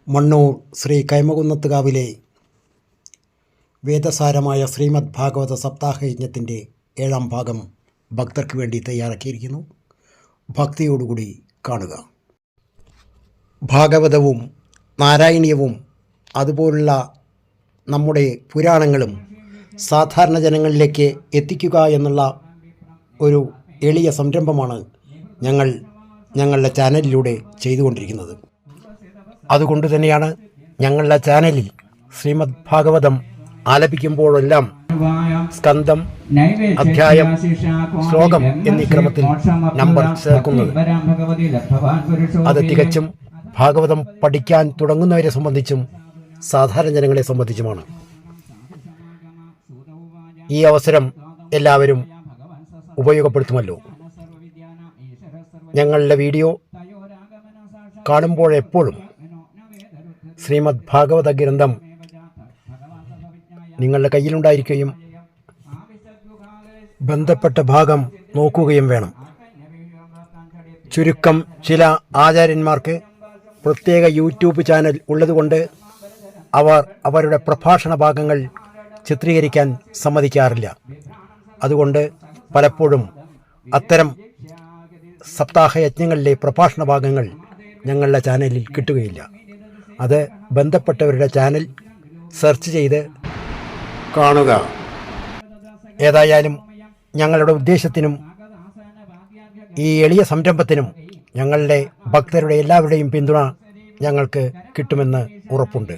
മണ്ണൂർ ശ്രീ കൈമകുന്നത്തുകാവിലെ വേദസാരമായ ശ്രീമദ് ഭാഗവത സപ്താഹയജ്ഞത്തിൻ്റെ 7ാം ഭാഗം ഭക്തർക്ക് വേണ്ടി തയ്യാറാക്കിയിരിക്കുന്നു. ഭക്തിയോടുകൂടി കാണുക. ഭാഗവതവും നാരായണീയവും അതുപോലുള്ള നമ്മുടെ പുരാണങ്ങളും സാധാരണ ജനങ്ങളിലേക്ക് എത്തിക്കുക എന്നുള്ള ഒരു എളിയ സംരംഭമാണ് ഞങ്ങളുടെ ചാനലിലൂടെ ചെയ്തുകൊണ്ടിരിക്കുന്നത്. അതുകൊണ്ട് തന്നെയാണ് ഞങ്ങളുടെ ചാനലിൽ ശ്രീമദ് ഭാഗവതം ആലപിക്കുമ്പോഴെല്ലാം സ്കന്ധം, അധ്യായം, ശ്ലോകം എന്നീ ക്രമത്തിൽ നമ്പർ ചേർക്കുന്നത്. അത് തികച്ചും ഭാഗവതം പഠിക്കാൻ തുടങ്ങുന്നവരെ സംബന്ധിച്ചും സാധാരണ ജനങ്ങളെ സംബന്ധിച്ചുമാണ്. ഈ അവസരം എല്ലാവരും ഉപയോഗപ്പെടുത്തുമല്ലോ. ഞങ്ങളുടെ വീഡിയോ കാണുമ്പോഴെപ്പോഴും ശ്രീമദ് ഭാഗവത ഗ്രന്ഥം നിങ്ങളുടെ കയ്യിലുണ്ടായിരിക്കുകയും ബന്ധപ്പെട്ട ഭാഗം നോക്കുകയും വേണം. ചുരുക്കം ചില ആചാര്യന്മാർക്ക് പ്രത്യേക യൂട്യൂബ് ചാനൽ ഉള്ളതുകൊണ്ട് അവർ അവരുടെ പ്രഭാഷണ ഭാഗങ്ങൾ ചിത്രീകരിക്കാൻ സമ്മതിക്കാറില്ല. അതുകൊണ്ട് പലപ്പോഴും അത്തരം സപ്താഹയജ്ഞങ്ങളിലെ പ്രഭാഷണ ഭാഗങ്ങൾ ഞങ്ങളുടെ ചാനലിൽ കിട്ടുകയില്ല. അത് ബന്ധപ്പെട്ടവരുടെ ചാനൽ സെർച്ച് ചെയ്ത് കാണുക. ഏതായാലും ഞങ്ങളുടെ ഉദ്ദേശത്തിനും ഈ എളിയ സംരംഭത്തിനും ഞങ്ങളുടെ ഭക്തരുടെ എല്ലാവരുടെയും പിന്തുണ ഞങ്ങൾക്ക് കിട്ടുമെന്ന് ഉറപ്പുണ്ട്.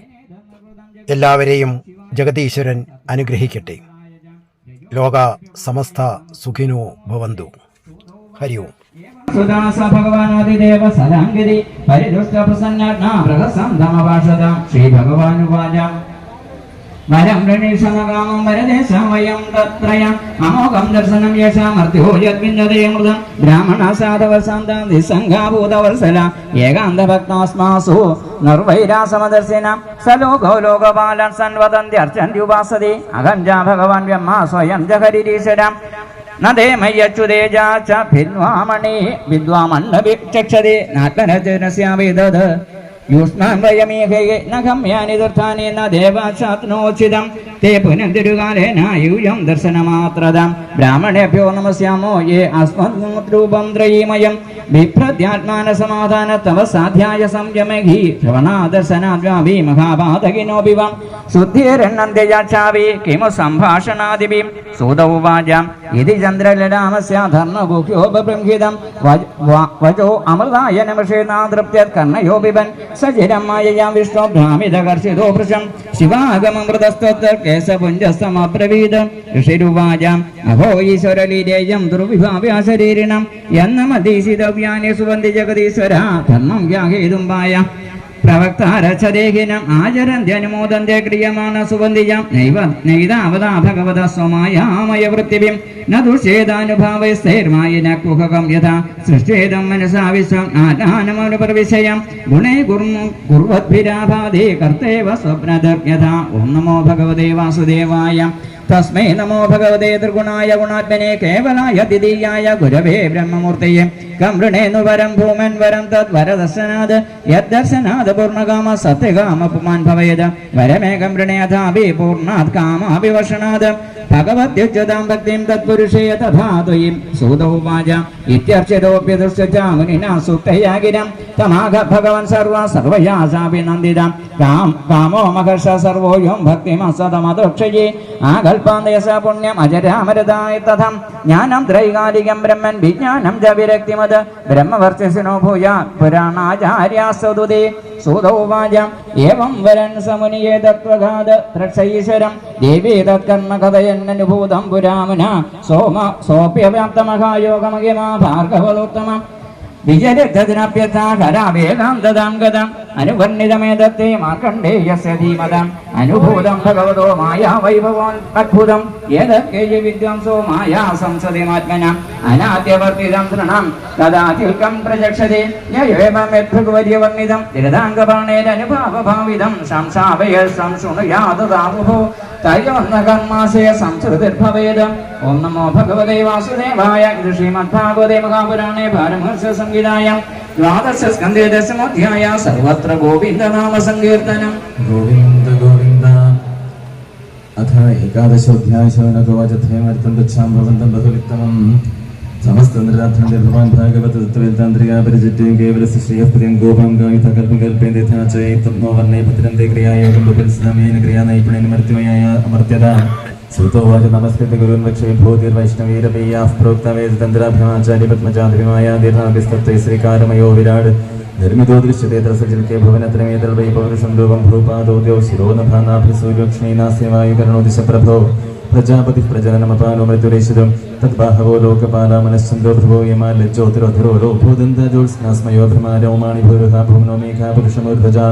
എല്ലാവരെയും ജഗതീശ്വരൻ അനുഗ്രഹിക്കട്ടെ. ലോക സമസ്ത സുഖിനോ ഭവന്തു. ഹരി ഓം. സുദാസ ഭഗവാനാദിദേവ സലാംഗിരി പരിദുഷ്ട പ്രസന്നാത്മാ ബൃഹസന്ധമഭാഷത ശ്രീ ഭഗവാനുവാച വരം രണീഷമകാമം വരദേശം വയം തത്രയം അമോഘം ദർശനം യേശാമർത്യോ യദ്വിന്ദതേമൃതം ബ്രാഹ്മണ സാധവ സാന്താന്തി സംഘാഭൂതവത്സല ഏകാന്ത ഭക്താസ്മാസു നിർവൈരാസമദർശിന സലോകോ ലോകപാലൻ സൻവദന്ത്യർച്ചന്ത്യുപാസതി അഹഞ്ച ഭഗവാൻ ബ്രഹ്മ സ്വയം ജഹരിരീശ്വരം നദേമയ്യച്യുതേജാച്ച ഭിന്വാമണി വിദ്വാമണ്ഡഭിക്ഷതി നാത്മനജനസ്യാവേദത് യൂഷ്മാൻ വയമീഹേ നഗമ്യാനി ദുർഥാനി ന ദേവാശാത്നോചിതം തേ പുനന്തിരുകാലേന യൂയം ദർശനമാത്രദം ബ്രാഹ്മണേഭ്യോ നമസ്യാമോ യേ അസ്മദ്രൂപം ത്രയീമയം ബിഭ്രദ്യാത്മാന സമാധാന തവ സാധ്യായ സംയമഹി ശ്രവണാദർശനാദ്വാഭി മഹാപാതകിനോഭിവം ശുദ്ധിരണ്ണന്ത്യജാക്ഷാവി കിമു സംഭാഷണാദിഭിം സൂതൗവാചാം ഇതി ചന്ദ്രലരാമസ്യ ധർമ്മഗുഹ്യോപബൃംഹിതം വചോ അമൃതായ നമഷേനാതൃപ്യത് കർണയോപിബൻ സചിരം മായയാ വിഷ്ണു ഭ്രാമിതകർഷിതോ വൃഷം ശിവാഗമമൃതസ്തോത്ര കേശപുഞ്ചസ്തമബ്രവീത് ഋഷിരുവാചാം അഹോ ഈശ്വരലീലേയം ദുർവിഭാവ്യാശരീരിണം എന്നമധീശിതവ്യാനി സുവന്തി ജഗദീശ്വര ധർമ്മം വ്യാഹേതുംബായ പ്രവക്താരച്ഛദേഹിനം ആചരന്ത്യനുമോദന്തെ ക്രിയമാണ സുവന്തിജം നൈതാവതാ ഭഗവത സ്വമായാമയ വൃത്തിഭിം ന ദുഷേദാനുഭാവൈസ്തൈർമായിന കുഹകം യഥാ സൃഷ്ടേദം മനസാ വിശ്വം ആധാനമനുപർവിഷയം ഗുണൈ കുർവദ്ഭിരാഭാധേ കർത്തേവ സ്വപ്നദർയഥാ. ഓം നമോ ഭഗവതേ വാസുദേവായ. തസ്മൈ നമോ ഭഗവതേ ത്രിഗുണായ ഗുണാത്മനെ കേവലായ ദ്വിതീയായ ഗുരവേ ബ്രഹ്മമൂർത്തയെ കമൃണേന്നു വരം ഭൂമൻ വരം തദ് വരദർശനാത് യദ്ദർശനാത് പൂർണ്ണകാമ സത്യകാമ പുമാൻ ഭവേത് വരമേകം ഋണേധാഭി പൂർണ്ണാത് കാമാഭിവർഷണാത് ഭഗവത്യുച്യുതാം ഭക്തിം തത്പുരുഷേ തഥാ ത്വയിം സൂതൗവാച ഇത്യർച്ചിതോപ്യദുശ്ച മുനിനാ സൂക്തയാഗിരം തമാഘ ഭഗവൻ സർവയാസാഭിനന്ദിതം കാമോ മഹർഷ സർവോയം ഭക്തിമസതമദോക്ഷയേ ആകൽപാന്തയസ പുണ്യം അജരാമരതായ തഥം ജ്ഞാനം ത്രൈകാലികം ബ്രഹ്മൻ വിജ്ഞാനം ച വിരക്തിമത് ബ്രഹ്മവർച്ചസിനോ ഭൂയാ പുരാണാചാര്യാസ്തുതേ സൂതൗവാച ഏവം വരൻ സമുനിയേ തത്വഘാത് ത്രക്ഷൈശ്വരം ദേവീ തത്കർമ്മ കഥയന്നനുഭൂതം പുരാമുന സോപ്യവ്യാപ്തമഹായോഗമഹിമാ ഭാർഗവലോത്തമം വിജയരഥദിനപ്യഥാകരാവേദാന്തദാം ഗതം അനുവർണിതമേതത്തെ മാർക്കണ്ഡേയസ്യ ധീമതം അനുഭൂതം ഭഗവതോ മായാ വൈഭവം അദ്ഭുതം ഏതക്കേയ വിദ്വാംസോ മായാ സംസതിമാത്മനം അനാദ്യവർത്തിതം തൃണം കഥാതിൽക്കം പ്രചക്ഷതേ യയേവമെദ്ഭഗവര്യവർണിതം ദൃഢാംഗപാണേരനുഭാവഭാവിതം സംസാവയ സംശൃണുയാതദാമുഭോ തയോന്നകർമാശയ സംസ്കൃതിർഭവേദം. ഓം നമോ ഭഗവതേ വാസുദേവായ. ഇത് ശ്രീമദ്ഭാഗവതേ മഹാപുരാണേ പാരമഹംസ്യ സംഹിതായാം द्वादशस्कन्धे दशमोऽध्याय सर्वत्र गोविन्दनामसङ्कीर्तनम् गोविन्द गोविन्द अथ एकादशोऽध्यायशोनकोवाचध्यमर्थं गच्छां भवन्तं बहुवित्तमं समस्तन्द्रार्थं भगवान् भागवत तत्त्ववेदान्त्रिका परिचित्यं केवलस्य श्रियःपदं गोपां गायितकल्पकल्पेन यथा च तत्नो वर्णे भद्रन्ते क्रियायोगं बलिस्लामेन क्रियानैपुणेन मर्त्यमयाय अमर्त्यदा श्रुतोवाच नमस्कृत्य गुरुन् वक्षे भूतिर्वैष्णवीरपेयाः प्रोक्तवेदतन्द्राभ्यमाचार्यपद्मजाद्रिमाया दीर्घाभिस्तत्ते श्रीकारमयो विराट् निर्मितो दृश्यते तस्यचिल्के भुवनत्रमेतल्वै पौरुषं रूपं भूपादोद्यो शिरो नभानाभिसूर्यक्ष्णीनास्यवायुकरणोदिशप्रभो प्रजापतिः प्रजननमपानो मृत्युरेषितं तद्बाहवो लोकपाला मनश्चन्द्रो भ्रुवो यमाल्यज्योतिरोधरो लोभोदन्तजोत्स्नास्मयो भ्रमारौमाणि भूरुहा भुवनो मेघा पुरुषमूर्धजा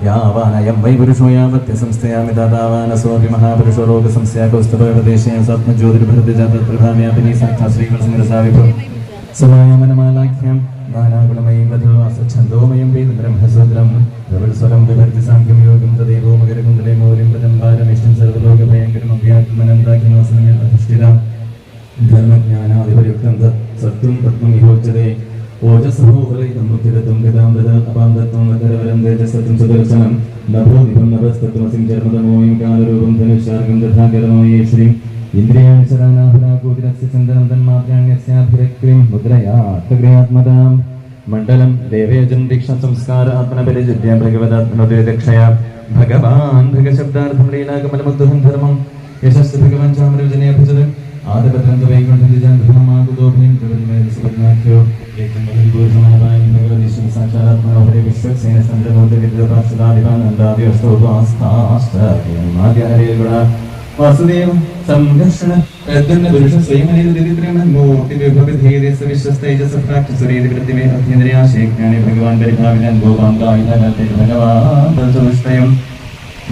यावानयं वै पुरुषो यावत्य संस्थयामि तावानसोऽपि महापुरुषो लोकसंस्थयाकौस्तभैव देशे स्वात्मज्योतिर्भरतजातप्रभाव्यापिनी साक्षात् श्रीवत्समिरसा विभो समायमनमालाख्यं नानागुणमयीं वधो असच्छन्दोमयं वेद ब्रह्मसूत्रं प्रबलस्वरं विभर्ति साङ्ख्यं योगं तदेवो मकरकुण्डले मौलिं पदं पारमिष्टं सर्वलोकभयङ्करमव्यात्मनन्दाखिनोऽसनमित्यधिष्ठितं धर्मज्ञानादिपर्युक्तं तत् सत्त्वं तत्त्वं विभोच्यते ओजसहो वलयितं मुख्यदत्तं गदामृत अपामदत्तं मकरवरं तेजसत्वं सुदर्शनं नभो दिपं नभस्तत्त्वमसिं चर्मदमोयं कालरूपं धनुष्यार्गं तथा करमोये श्रीं इन्द्रियाणि सदानाहुराकोटिरस्य चन्दनं तन्मात्राण्यस्याभिरक्तिं मुद्रयात्मक्रियात्मतां मण्डलं देवेजं दीक्षासंस्कार आत्मनपरिचित्य भगवदात्मनोदयदक्षया भगवान् भगशब्दार्थं लीलाकमलमुग्धं धर्मं यशस्ति भगवान् चामरविजने भजनं आदपत्रं तु वैकुण्ठं दिजान्धमाकुतोभिं प्रवृत्तिमेतसुपद्माख्यो एकं महद्भूषमहाभायं भगवदीशं साक्षादात्मनोहरे विश्वक्सेन सन्द्रमोदविद्रोपाक्षदादिवानन्दादिवस्तोपास्ताष्टाद्यमाद्यहरेर्गुणा वासुदेव संघर्षण प्रद्युम्न पुरुष स्वयमनिरुदितिप्रेमन्मूर्तिविभविधेदेश विश्वस्तैजसप्राक्षसुरेति प्रतिमे अत्यन्द्रियाशेज्ञाने भगवान् परिभाविनन् गोपां गायितगते भगवान् दलचतुष्टयं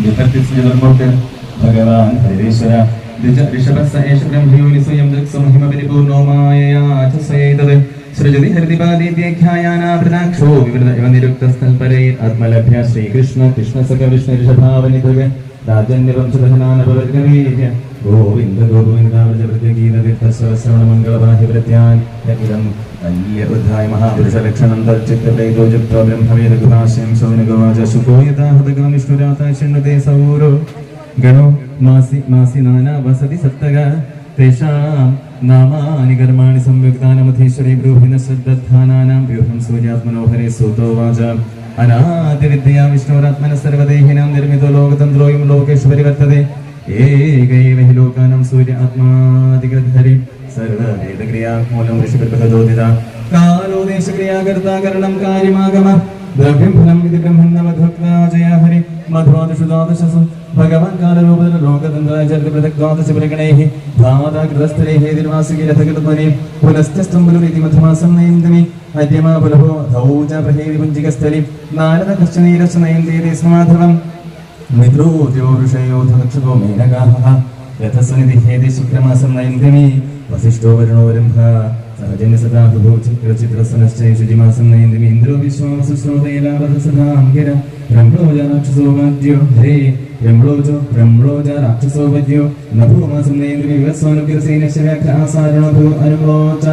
विभक्तिस्यदुर्मूर्तिर् भगवान् हरिश्वर द्विज ऋषभः स एष ब्रह्मयोनि स्वयं दृक्समहिमपरिपूर्णो मायया च स्वयैतद् सृजति हरिदिपादिद्येख्यायानावृताक्षो विवृत इव निरुक्तस्थल्परैर् आत्मलभ्य श्रीकृष्ण कृष्णसखविष्णुऋषभावनिधृग राजन्यवंशदहनानपवर्गवीर्य गोविन्द गोविन्दावृतप्रत्यगीततीर्थश्रवणमङ्गलबाह्यप्रत्यान् यकिदम् अन्य उद्धाय महापुरुषलक्षणं तच्चित्तप्रैतोजुक्तो ब्रह्मवेदगुहास्यं शौनगवाच शुको यथा हृदगं विष्णुराता शृण्वते सौरो गणो मासि नाना वसति सत्तग तेषां नामानि कर्माणि संयुक्तानमधीश्वरी ब्रूहि न श्रद्धानानां व्यूहं सूर्यात्मनोहरे सूतोवाच अनादिविद्या विष्णोरात्मनः सर्वदेहिनां निर्मितो लोकतन्त्रोऽयं लोकेषु परिवर्तते एक एव हि लोकानां सूर्य आत्मादिकृद्धरि सर्ववेदक्रियामूलं ऋषिभिर्बहुदोदिता कालो देशक्रियाकर्ता करणं कार्यमागम द्रव्यं फलम् इति ब्रह्मन्नवधुक्ता जय हरि मध्वादशुद्वादशसु भगवान् कालरूपेण लोकतन्त्राय चरितपृथग्द्वादशपरिगणैः धाताकृतस्थलैः निर्वासिकीरथकृतध्वनिः पुनस्तस्तम्बुलमिति मधुमासं नयन्तमि अद्यमा पुलहो धौ च प्रहेविपुञ्जिकस्थलि नारदकश्चनैरश्च नयन्ते स्माधवम् मित्रोद्यो ऋषयोधक्षको मेनगाहः रथस्वनिधिहेति शुक्रमासं नयन्तमि वसिष्ठो वरुणो वरुणः सहजन्य सदा शुचिमासं नयन्तमि इन्द्रो विश्वासुश्रोतैलावधसदां गिर ब्रह्मोजा राक्षसो वाद्यो हरे ब्रह्मोजा राक्षसो वद्यो नभोमासं नयन्तमि विवस्वानुगिरसेनस्य व्याघ्रासारणो अनुमोच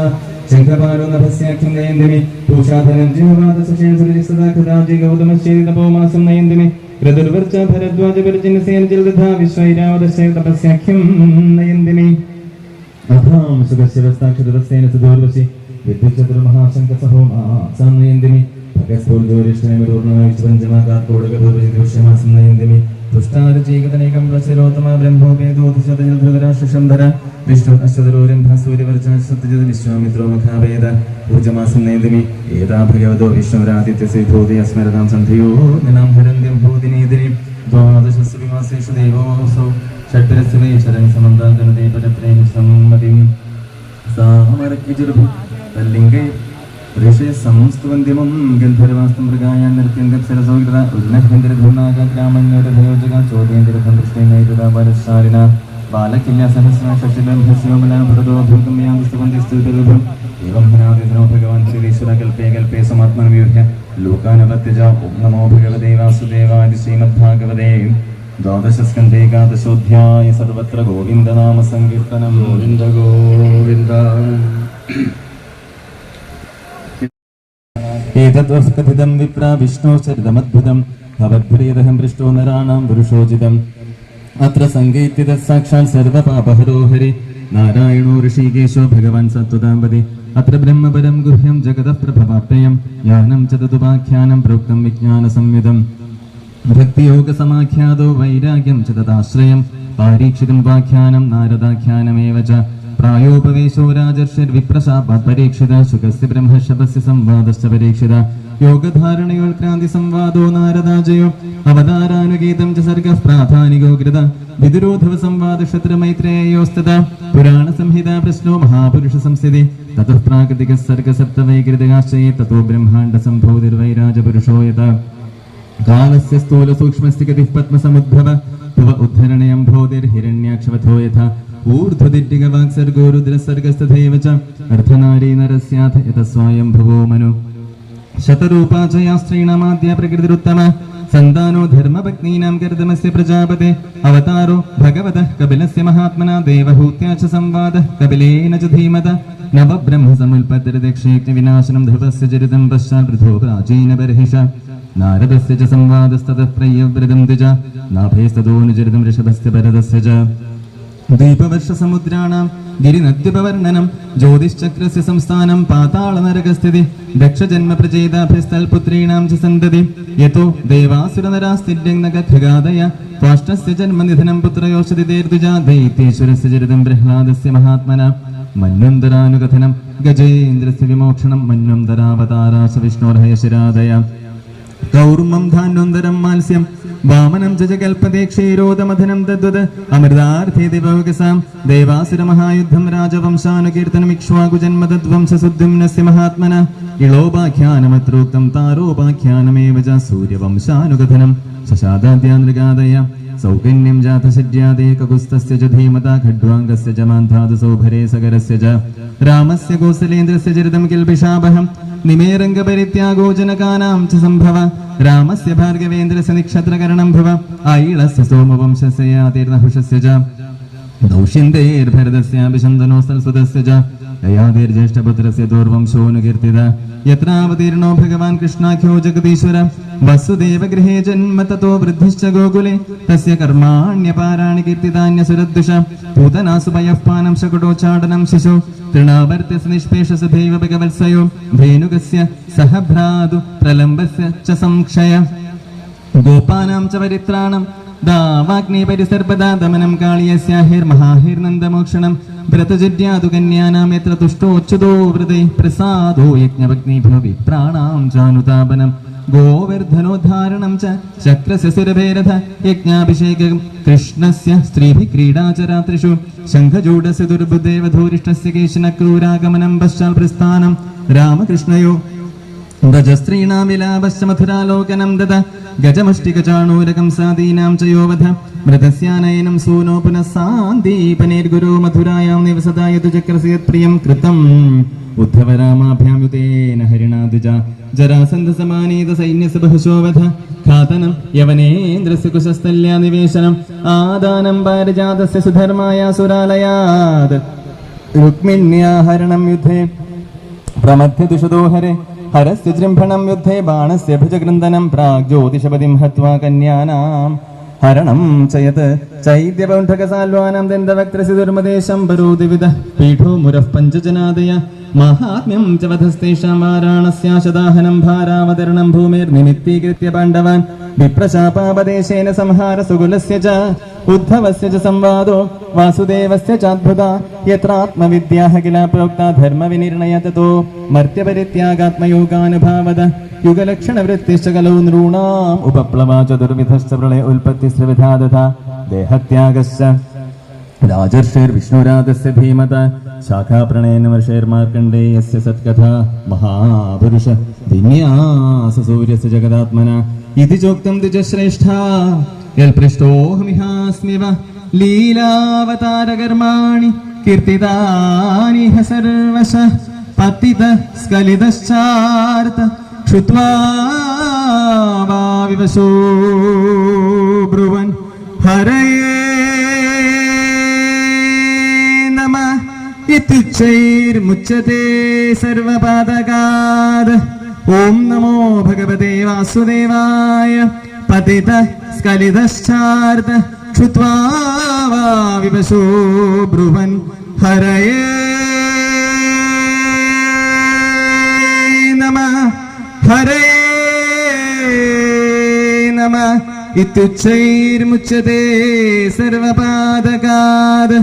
शङ्खपालो नभस्याख्यं नयन्तमि पूषाधनं जिह्वादशेन सदा कृताब्जे गौतमश्चेति तपोमासं नयन्तमि क्रतुर्वर्च भरद्वाजपर्जन्यसेन जलदधा विश्वैरावदश्चेति तपस्याख्यं नयन्तमि अथां सुखस्य वस्ताक्षरदस्येन सुदूर्वशि विद्युच्चतुर्महाशङ्कसहोमासां नयन्तमि भगस्फूर्दोरिष्टमेरुर्णविष्पञ्चमाकात्कोडकपूर्वजिदृश्यमासं नयन्तमि तुष्टारुचैकतनेकं प्रशिरोतमा ब्रह्मोपेदोतिशतजलधृतराष्ट्रशन्धर विष्णु अष्टदरोरिम्भः सूर्यवर्चाशतजल विश्वामित्रो मुखावेद पूजमासं नयन्तमि एता भगवतो विष्णुरादित्यस्य भूति अस्मरतां सन्धियो निनां हरन्त्यं भूतिनीतिरि द्वादशसु विमासेषु देवोऽसौ षड्भिरस्य वै शरं समन्तान्तनते परप्रेम सम्मतिं सामरक्यजुर्भु तल्लिङ्गे ऋषे संस्तुवन्दिमं गन्धर्वास्तं मृगायान् नृत्यन्तक्षरसौकृता उन्नतेन्द्रधूर्णाग्रामण्योरधयोजगा चोदेन्द्रसन्तुष्टेनैतदा परशारिणा बालकिल्यसहस्रा षष्टिब्रह्मस्योमला भरतो भूतं यान्तुस्तुवन्ति स्तुतिरुभम् एवं हनादिनो भगवान् श्रीश्वर कल्पे कल्पे समात्मनव्यूह्य लोकानवर्त्यजा ॐ नमो भगवते वासुदेवाय श्रीमद्भागवते द्वादशस्कन्धे एकादशोऽध्याय सर्वत्र गोविन्दनामसङ्कीर्तनं गोविन्द गोविन्द एतद्वस्कथितं विप्रा विष्णोश्चरितमद्भुतं भवद्भुरेदहं पृष्टो नराणां पुरुषोचितम् अत्र सङ्गीत्यतः साक्षात् सर्वपापहरो हरि नारायणो ऋषिकेशो भगवान् सत्त्वताम्बदे अत्र ब्रह्मपरं गुह्यं जगतः प्रभवाप्ययं ज्ञानं च तदुपाख्यानं प्रोक्तं विज्ञानसंयुतं भक्तियोगसमाख्यातो वैराग्यं च तदाश्रयं पारीक्षितमुपाख्यानं नारदाख्यानमेव च प्रायोपवेशो राजर्षिर्विप्रशापात् परीक्षिता शुकस्य ब्रह्मशपस्य संवादश्च परीक्षिता योगधारणयोक्रान्ति संवादो नारदाजयो अवतारानुगीतं च सर्गः प्राधानिको कृत विदुरोधव संवाद क्षत्रमैत्रेयोस्तदा पुराणसंहिता प्रश्नो महापुरुष संस्थिति ततः प्राकृतिकः सर्गः सप्तवैकृतिकाश्चये ततो ब्रह्माण्डसम्भूतिर्वैराजपुरुषो यथा कालस्य स्थूलसूक्ष्मस्य गतिः पद्मसमुद्भव भव उद्धरणयम्भोतिर्हिरण्याक्षवथो यथा ऊर्ध्वदिड्डिगवाक्सर्गो रुद्रसर्गस्तथैव च अर्धनारी नरस्याथ यतः स्वायम्भवो मनु शतरूपा च या स्त्रीणामाद्या प्रकृतिरुत्तमा सन्तानो धर्मपत्नीनां कर्दमस्य प्रजापते अवतारो भगवतः कपिलस्य महात्मना देवहूत्या च संवादः कपिलेन च धीमता नवब्रह्मसमुल्पत्तिर्दक्षेज्ञविनाशनं ध्रुवस्य चरितं पश्चात् पृथो प्राचीनबर्हिष नारदस्य च संवादस्ततः प्रयव्रतं द्विजा नाभेस्ततोऽनुचरितं ऋषभस्य भरतस्य च द्वीपवर्षसमुद्राणां गिरिनद्युपवर्णनं ज्योतिश्चक्रस्य संस्थानं पातालनरकस्थिति दक्षजन्मप्रचेताभ्यस्तल्पुत्रीणां च सन्तति यतो देवासुरनरास्तिर्यज्ञखगादय त्वाष्टस्य जन्मनिधनं पुत्रयोषदितेर्द्विजा दैत्येश्वरस्य चरितं प्रह्लादस्य महात्मना मन्वन्तरानुकथनं गजेन्द्रस्य विमोक्षणं मन्वन्तरावताराश विष्णोर्हयशिरादय कौर्मं धान्वन्तरं माल्स्यं वामनं च कल्पते क्षीरोदमथनं तद्वद अमृतार्थे दिवौकसां देवासुरमहायुद्धं राजवंशानुकीर्तनमिक्ष्वाकुजन्म तद्वंशसुद्युम्नस्य महात्मना इळोपाख्यानमत्रोक्तं तारोपाख्यानमेव च सूर्यवंशानुकथनं शशादाद्यानृगादय सौकन्यं जातशଯ୍यादेककुस्तस्य च धीमता खड्वाङ्गस्य च मान्धातुसौभरे सगरस्य च रामस्य कौसलेन्द्रस्य चरितं किल्बिषापहं निमेरङ्गपरित्यागो जनकानां च सम्भव रामस्य भार्गवेन्द्रस्य निक्षत्रकरणं भव आईळस्य सोमवंशस्य यातिर्नहुषस्य च दौष्यन्तेर्भरतस्यापि शन्तनोऽसल्सुतस्य च ययातिर्ज्येष्ठपुत्रस्य दोर्वंशोऽनुकीर्तिता यत्रावतीर्णो भगवान् कृष्णाख्यो जगदीश्वर वसुदेवगृहे जन्म ततो वृद्धिश्च गोकुले तस्य कर्माण्यपाराणि कीर्तितान्यसुरद्विष पूतनासुपयः पानं शकटोच्चाटनं शिशो तृणावर्त्यस्य निष्पेषसधैव भगवत्सयो धेनुकस्य सह भ्रातु प्रलम्बस्य च संक्षय गोपानां च परित्राणं दावाग्ने परिसर्पदा दमनं काळीयस्याहिर्महाहिर्नन्दमोक्षणं व्रतजड्यातु कन्यानां यत्र तुष्टोच्युतो व्रते प्रसादो यज्ञभग्निभ्यो विप्राणां चानुतापनं गोवर्धनोद्धारणं च चक्रस्य सुरभेरथ यज्ञाभिषेकं कृष्णस्य स्त्रीभिः क्रीडा च रात्रिषु शङ्खचूडस्य दुर्बुद्धेव धूरिष्ठस्य केशिनक्रूरागमनं पश्चात् प्रस्थानं रामकृष्णयो व्रजस्त्रीणां विलापश्च मथुरालोकनं दद गजमुष्टिकचाणूरकं सादीनां च यो वध मृतस्यानयनं सूनो पुनः सान्दीपनेर्गुरो मथुरायां निवसदा यदुचक्रस्य यत्प्रियं कृतम् उद्धव रामाभ्यां युतेन हरिणा द्विजा जरासन्धसमानीत सैन्यस्य बहुशो वध खातनं यवनेन्द्रस्य कुशस्थल्या निवेशनम् आदानं पारिजातस्य सुधर्माया सुरालयात् रुक्मिण्या हरणं युद्धे प्रमथ्य दुषदो हरे हरस्य जृम्भणं युद्धे बाणस्य भुजगृन्दनं प्राग् ज्योतिषपतिं हत्वा कन्यानां हरणं च यत् चैद्यपौण्ठकसाल्वानां दन्तवक्त्रस्य दुर्मदेशं बरोदिविदः पीठो मुरः पञ्चजनादय माहात्म्यं च वधस्तेषां वाराणस्याशदाहनं भारावतरणं भूमिर्निमित्तीकृत्य पाण्डवान् विप्रशापापदेशेन संहार सुकुलस्य च उद्धवस्य च संवादो वासुदेवस्य चाद्भुता यत्रात्मविद्याः किल प्रोक्ता धर्मविनिर्णय ततो मर्त्यपरित्यागात्मयोगानुभावद युगलक्षणवृत्तिश्च कलौ नॄणाम् उपप्लवा चतुर्विधश्च प्रलय उत्पत्तिस्त्रिविधा तथा देहत्यागश्च राजर्षिर्विष्णुराजस्य धीमता शाखाप्रणयन वर्षैर्मार्कण्डेयस्य सत्कथा महापुरुष विन्यास सूर्यस्य जगदात्मना इति चोक्तं द्विजश्रेष्ठा यल्पृष्टोऽहमिहास्म्यव लीलावतारकर्माणि कीर्तितानि ह सर्वशः पतितः स्खलितश्चार्थ क्षुत्वा वा विवशो ब्रुवन् हरये नमः इत्युच्चैर्मुच्यते सर्वपादकात् ഓം നമോ ഭഗവതേ വാസുദേവായ പതിത സ്കലിതശ്ചാർദ ക്ഷുത്വാ വിവശോ ബ്രുവൻ ഹരയേ നമഃ ഹരയേ നമഃ ഇത്യുച്ചൈർമുച്യതേ സർവപാദകാത്.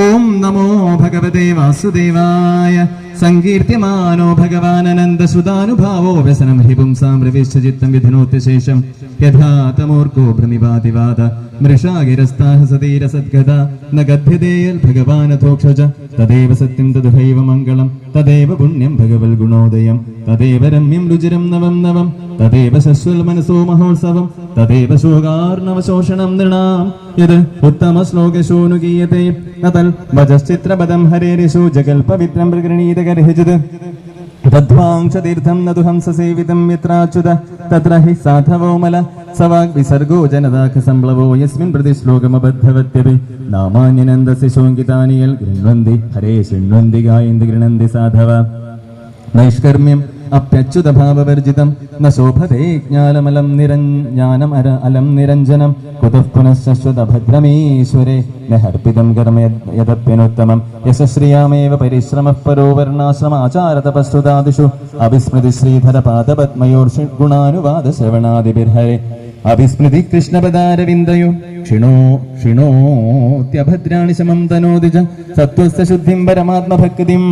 ഓം നമോ ഭഗവതേ വാസുദേവായ സങ്കീർത്യമാനോ ഭഗവാനനന്ദസുതാനുഭാവോ വ്യസനം ഹി പുംസാം പ്രവിശ്ചിത്തം വിധനോത്യശേഷം യഥാ തമോർക്കോ ഭ്രമിവാതിവാദ മൃഷാഗിരസ്താഹ സതീരസദ്ഗത ന ഗദ്ധ്യതേയൽ ഭഗവാനഥോക്ഷജ തദേവ സത്യം തദുഹൈവ മംഗളം തദേവ പുണ്യം ഭഗവൽ ഗുണോദയം തദേവ രമ്യം രുചിരം നവം നവം തദേവ ശശ്വൽ മനസോ മഹോത്സവം തദേവ ശോകാർണവശോഷണം നൃണാം യത് ഉത്തമ ശ്ലോകശോനുഗീയത്തെ നതൽ വജശ്ചിത്രപദം ഹരേരിഷു ജഗൽ പവിത്രം പ്രകൃണീതകർഹിജിത് തദ്വാംശതീർത്ഥം നതു ഹംസസേവിതം യത്രാച്യുത തത്ര ഹി സാധവോമല സവാഗ് വിസർഗോ ജനതാഖ സംപ്ലവോ യസ്മിൻ പ്രതി ശ്ലോകമബദ്ധവത്യപി നാമാന്യനന്ദസ്യ ശോങ്കിതാനിയൽ ഗൃണ്വന്തി ഹരേ ശൃണ്വന്തി ഗായന്തി ഗൃണന്തി സാധവ നൈഷ്കർമ്മ്യം അപ്യച്യുത ഭാവവർജിതം ന ശോഭതേ ജ്ഞാനമലം നിരഞ്ജാനം അലം നിരഞ്ജനം കുതഃ പുനഃശശ്വത ഭദ്രമീശ്വരേ നഹർപ്പിതം കർമ്മ യദപ്യനുത്തമം യശശ്രിയാമേവ പരിശ്രമഃ പരോ വർണ്ണാശ്രമ ആചാരതപസ്തുതാദിഷു അവിസ്മൃതി ശ്രീധര പാദപത്മയോർഷി ഗുണാനുവാദ ശ്രവണാദിഭിർഹരേ അവിസ്മൃതി കൃഷ്ണപദാരവിന്ദയോ ക്ഷിണോത്യഭദ്രാണി ശമം തനോദിജ സത്വസ്യ ശുദ്ധിം പരമാത്മഭക്തിം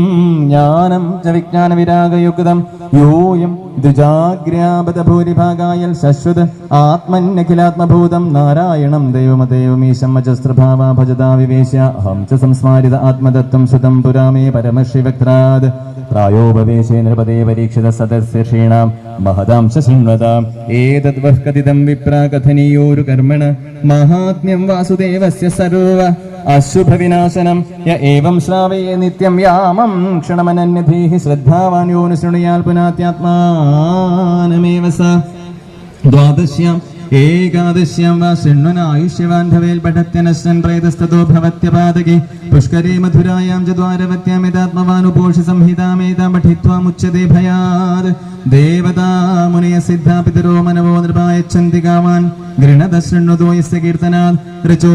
ജ്ഞാനം ച വിജ്ഞാന വിരാഗയുക്തം യോയം ദ്വിജാഗ്രാപത ഭൂരിഭാഗായൽ ശശ്വത് ആത്മന്യഖിലാത്മഭൂതം നാരായണം ദൈവമദേവമീശം അജസ്ത്രഭാവ ഭജതാ വിവേശ്യ അഹം ച സംസ്മാരിത ആത്മതത്വം ശ്രുതം പുരാമേ പരമശിവക്രാത് പ്രായോപവേശേ നൃപദേ പരീക്ഷിത സദസ്യക്ഷീണാം മഹദാംശ ശൃണ്വതാം ഏതദ്വഃ കഥിതം വിപ്രാകഥനീയോരു കർമ്മണ മഹാത്മ്യം വാസുദേവസ്യ സർവ അശുഭവിനാശനം യ ഏവം ശ്രാവയേ നിത്യം യാമം ക്ഷണമനന്യധീഃ ശ്രദ്ധാവാൻ യോ ന ശൃണുയാൽ പുനാത്യാത്മാനമേവ സ ദ്വാദശ്യാം ഏകാദശ്യാം വാ ശൃണ്വൻ ആയുഷ്യവാൻ ഭവേൽ പഠത്യനശ്വൻ പ്രേതസ്തതോ ഭവത്യപാദകേ പുഷ്കരേ മധുരായാം ച ദ്വാരവത്യാം യഥാത്മവാനുപോഷി സംഹിതാമേതാം പഠിത്വാ മുച്യതേ ഭയാത് ദേവതാ മുനയ സിദ്ധാ പിതരോ മനവോ നൃപായച്ഛന്തി കാമാൻ ഗൃണത ശൃണ്വതോ യസ്യ കീർത്തനാത് ഋചോ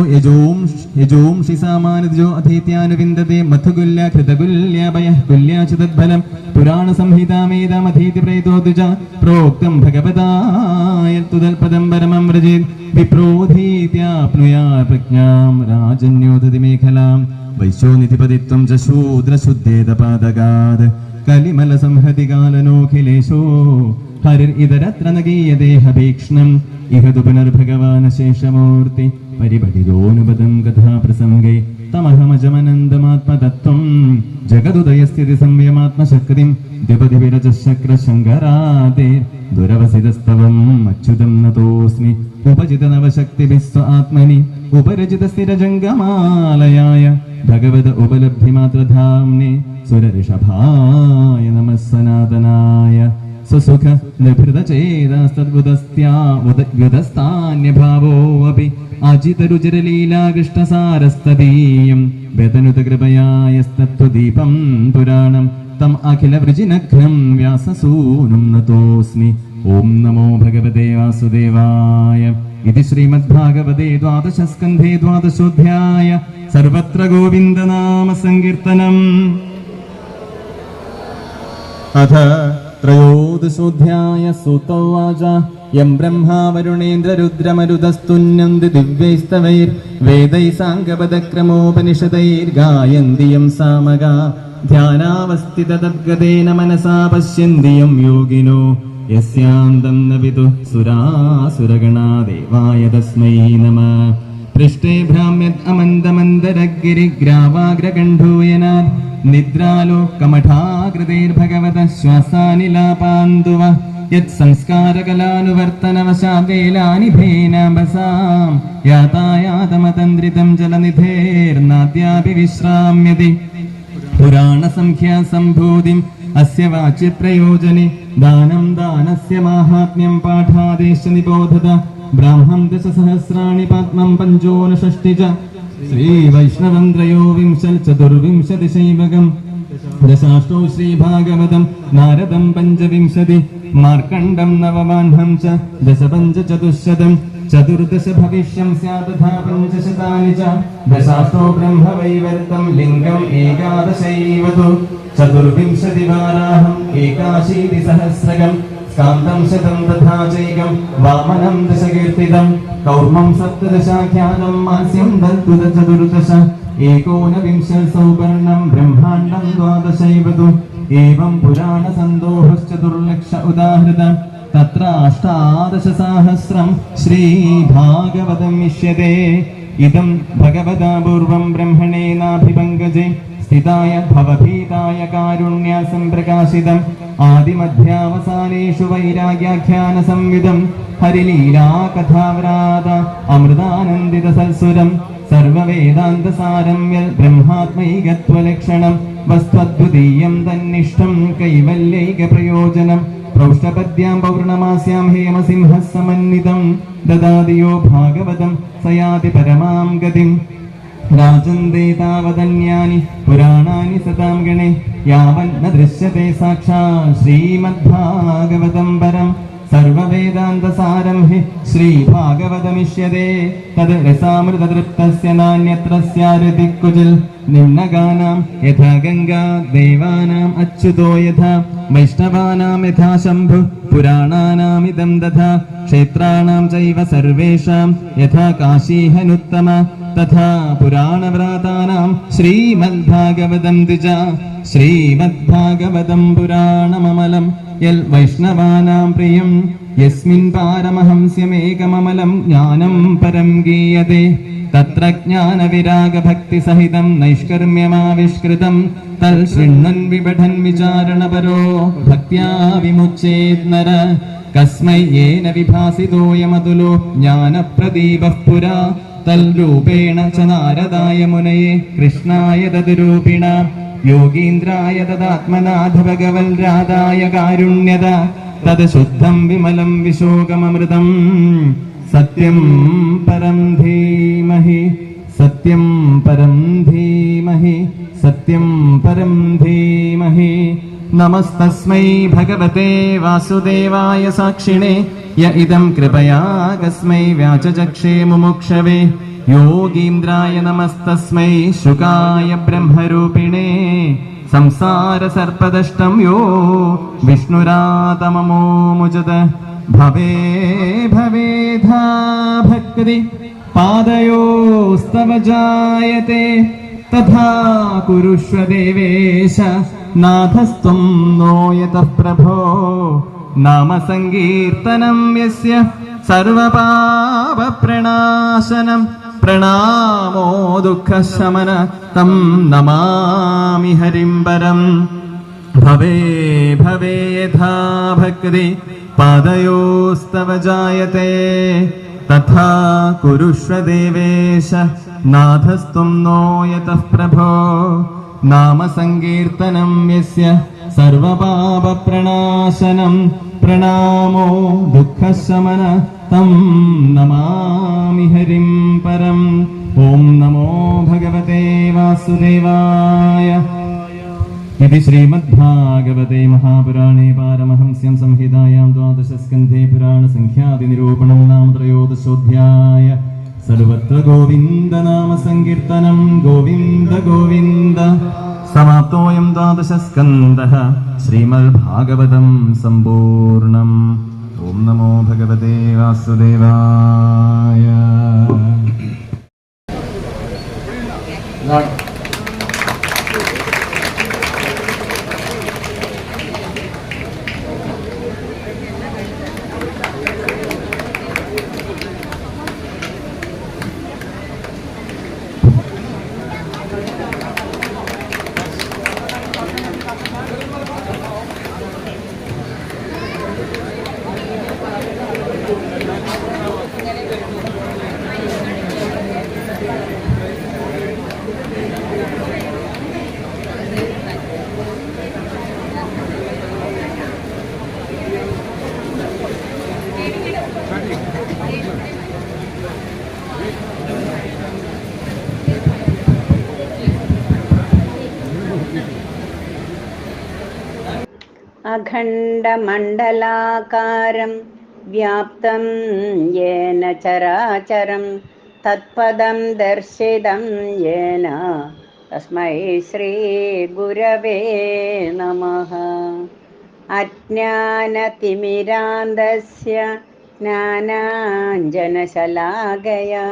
യജോംഷി സാമാനജോ അധീത്യാനുവിന്ദതേ മധുകുല്യ കൃതകുല്യ ഭയഃ കുല്യ ച തദ്ഫലം പുരാണ സംഹിതാമേതാം അധീതി പ്രേതോ ദ്വിജ പ്രോക്തം ഭഗവതായൽതുതൽപദം പരമം വ്രജേത് വിപ്രോധീത്യാപ്നുയാ പ്രജ്ഞാം രാജന്യോദതി മേഖലാം വൈശ്യോനിധിപതിത്വം ച ശൂദ്രശുദ്ധേതപാദകാത് കലിമല സംഹതി കാലനോഖിലേശോ ഹരിർ ഇതരത്ര നഗീയദേഹഭീക്ഷ്ണം ഇഹതു പുനർഭഗവാനശേഷമൂർത്തി പരിപഠിതോനുപദം കഥാപ്രസംഗേ തമഹമജമനന്തമാത്മതത്വം ജഗതുദയസ്ഥിതി സംയമാത്മശക്തിം ദ്വിപതി വിരജശക്രശങ്കരാതേ ദുരവസിതസ്തവം അച്യുതം നതോസ്മി ഉപജിത നവശക്തിഭിസ്വ ആത്മനി ഉപരജിത സ്ഥിരജംഗമാലയായ ഭഗവത ഉപലബ്ധിമാത്രധാംനെ സുരഋഷഭായ നമഃ സനാതനായ സുസുഖ നിഭൃതചേതസ്തദ്വുദസ്താന്യഭാവോऽപി അജിതരുചിരലീലാകൃഷ്ണസാരസ്തദീയം വ്യതനുതകൃപയായസ്തത്വദീപം പുരാണം തം അഖിലവൃജിനഘ്നം വ്യാസസൂനും നതോസ്മി. ഓം നമോ ഭഗവതേ വാസുദേവായ. ഇതി ശ്രീമദ്ഭാഗവതേ ദ്വാദശസ്കന്ധേ ദ്വാദശോധ്യായ. സർവത്ര ഗോവിന്ദനാമ സങ്കീർത്തനം. അഥ ത്രയോദശോധ്യായ. സൂതോവാച യം ബ്രഹ്മാ വരുണേന്ദ്ര രുദ്രമരുതസ്തുന്യന്തി ദിവ്യൈസ്തവൈർ വേദൈ സാംഗപദക്രമോപനിഷദൈർഗായന്തി യം സാമഗാ ധ്യാനാവസ്ഥിത തദ്ഗതേന മനസാ പശ്യന്തി യം യോഗിനോ യസ്യാന്തം ന വിദുഃ സുരാസുരഗണാ ദേവായ തസ്മൈ നമഃ. പൃഷ്ടേ ഭ്രാമ്യത് അമന്ദമന്ദരഗിരിഗ്രാവാഗ്രകണ്ഠൂയനാദ് നിദ്രാലോകമഠാകൃതൈർഭഗവതഃ ശ്വാസാനിലാപാന്തുവ യത് സംസ്കാരകലാനുവർത്തനവശാവേലാനി ഭേനാംബസാം യാതായാതമതന്ത്രിതം ജലനിധേർനാദ്യാപി വിശ്രാമ്യതി. പുരാണസംഖ്യാ സംഭൂതിം അസ്യ വാച്യപ്രയോജനെ ദാനം ദാനസ്യ മാഹാത്മ്യം പാഠാദേശ നിബോധത. ബ്രാഹ്മം ദശസഹസ്രാണി പത്മം പഞ്ചോനഷഷ്ടി ച ശ്രീവൈഷ്ണവം ത്രയോവിംശൽ ചതുർവിംശതിശൈവകം दशाष्टौ श्रीभागवतं नारदं पञ्चविंशति मार्कण्डं नवमाह्नं च दशपञ्चचतुश्शतं चतुर्दश भविष्यं स्यात् तथा पञ्चशतानि च दशाष्टौ ब्रह्मवैवर्तं लिङ्गम् एकादशैव तु चतुर्विंशतिवाराहम् एकाशीतिसहस्रकम् स्कान्दं शतं तथा चैकं वामनं दशकीर्तितं कौर्मं सप्तदशाख्यातं मास्यं दन्तु चतुर्दश एकोनविंशसौवर्णं ब्रह्माण्डं द्वादशैव तु एवं पुराणसन्दोहश्चतुर्लक्ष उदाहृत तत्र अष्टादशसहस्रं श्रीभागवतम् इष्यते इदं भगवता पूर्वं ब्रह्मणेनाभिपङ्कजे स्थिताय भवभीताय कारुण्यासम्प्रकाशितम् आदिमध्यावसानेषु वैराग्याख्यानसंविदं हरिलीलाकथाव्रात अमृतानन्दितसत्सुरं सर्ववेदान्तसारं ब्रह्मात्मैकत्वलक्षणं वस्त्वद्वितीयं तन्निष्ठं कैवल्यैकप्रयोजनं प्रौष्ठपद्यां पौर्णमास्यां हेमसिंहः समन्वितं ददाति यो भागवतं स याति परमां गतिम् राजन्ते तावदन्यानि पुराणानि सतां गणे यावन्न दृश्यते साक्षात् श्रीमद्भागवतं परं सर्ववेदान्तसारं हि श्रीभागवतमिष्यते तद् रसामृततृप्तस्य नान्यत्र स्यादिति क्वचित् निम्नगानां यथा गङ्गा देवानाम् अच्युतो यथा वैष्णवानां यथा शम्भुः पुराणानामिदं तथा क्षेत्राणां चैव सर्वेषां यथा काशीहनुत्तमा तथा पुराणव्रातानां श्रीमद्भागवतं द्विजा श्रीमद्भागवतं पुराणममलं यल्वैष्णवानां प्रियं यस्मिन् पारमहंस्यमेकममलं ज्ञानं परं गीयते तत्र ज्ञानविरागभक्तिसहितं नैष्कर्म्यमाविष्कृतं तल् शृण्वन् विपठन् विचारणपरो भक्त्या विमुच्येत् नर कस्मै येन विभासितोऽयमतुलो ज्ञानप्रदीपः पुरा तल्रूपेण च नारदाय मुनये कृष्णाय तद्रूपिण योगीन्द्राय तदात्मनाथ भगवल्राधाय कारुण्यत तद् शुद्धं विमलं विशोकममृतं सत्यं परं धीमहि सत्यं परं धीमहि सत्यं परं धीमहि नमस्तस्मै भगवते वासुदेवाय साक्षिणे य इदं कृपया कस्मै व्याचचक्षे मुमुक्षवे योगीन्द्राय नमस्तस्मै शुकाय ब्रह्मरूपिणे संसारसर्पदष्टं यो विष्णुरातममो मुचत भवे भवेधा भक्ति पादयोस्तव जायते तथा कुरुष्व देवेश नाथस्त्वं नो यतः प्रभो नाम संकीर्तनं यस्य सर्वपापप्रणाशनं प्रणामो दुःखशमन तं नमामि हरिं परं भवे भवे यथा भक्ति पादयोस्तव जायते तथा कुरुष्व देवेश नाथस्त्वं नो यतः प्रभो नाम संकीर्तनं यस्य सर्वपापप्रणाशनं प्रणामो दुःखशमन तं नमामि हरिं परम् ॐ नमो भगवते वासुदेवाय इति श्रीमद्भागवते महापुराणे पारमहंस्यं संहितायां द्वादशस्कन्धे पुराणसङ्ख्यादिनिरूपणं नाम त्रयोदशोऽध्याय सर्वत्र गोविन्द नाम संकीर्तनं गोविन्द गोविन्द समाप्तोऽयं द्वादशस्कन्धः श्रीमद्भागवतं सम्पूर्णम् ॐ नमो भगवते वासुदेवाय अखण्डमण्डलाकारं व्याप्तं येन चराचरं तत्पदं दर्शितं येन तस्मै श्रीगुरवे नमः। अज्ञानतिमिरान्धस्य ज्ञानाञ्जनशलाकया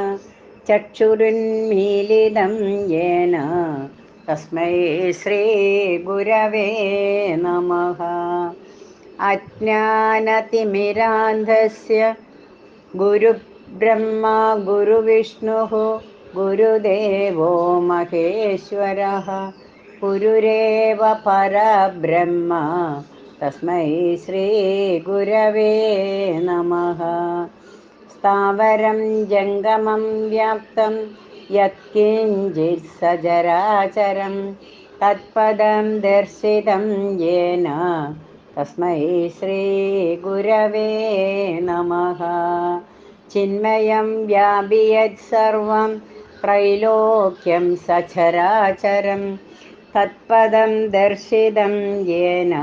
चक्षुरुन्मीलितं येन तस्मै श्रीगुरवे नमः। अज्ञानतिमिरान्धस्य गुरुब्रह्मा गुरुविष्णुः गुरुदेवो महेश्वरः गुरुरेव परब्रह्म तस्मै श्रीगुरवे नमः। स्थावरं जङ्गमं व्याप्तं यत्किञ्चित् सचराचरं तत्पदं दर्शितं येन तस्मै श्रीगुरवे नमः। चिन्मयं व्यापि यत्सर्वं त्रैलोक्यं सचराचरं तत्पदं दर्शितं येन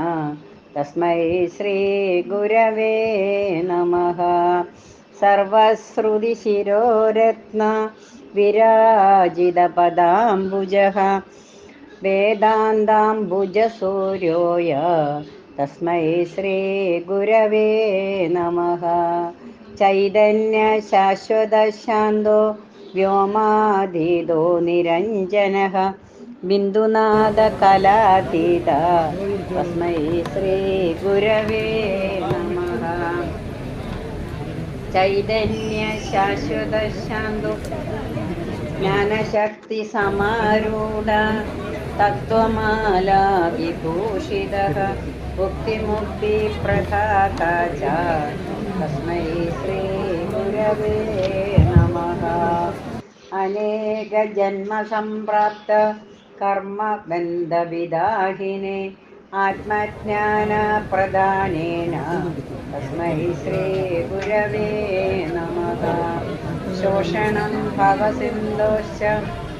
तस्मै श्रीगुरवे नमः। सर्वश्रुतिशिरोरत्न विराजितपदाम्बुजः वेदान्ताम्बुजसूर्योय तस्मै श्रीगुरवे नमः। चैतन्यशाश्वतशान्तो व्योमाधीतो निरञ्जनः बिन्दुनाथकलातीत तस्मै श्रीगुरवे नमः। चैतन्यशाश्वतशान्तो ज्ञानशक्तिसमारूढ तत्त्वमाला विभूषितः मुक्तिमुक्तिप्रदाता च तस्मै श्रीगुरवे नमः। अनेकजन्मसम्प्राप्त कर्मबन्धविदाहिने आत्मज्ञानप्रदानेन तस्मै श्रीगुरवे नमः। शोषणं भवसिन्धोश्च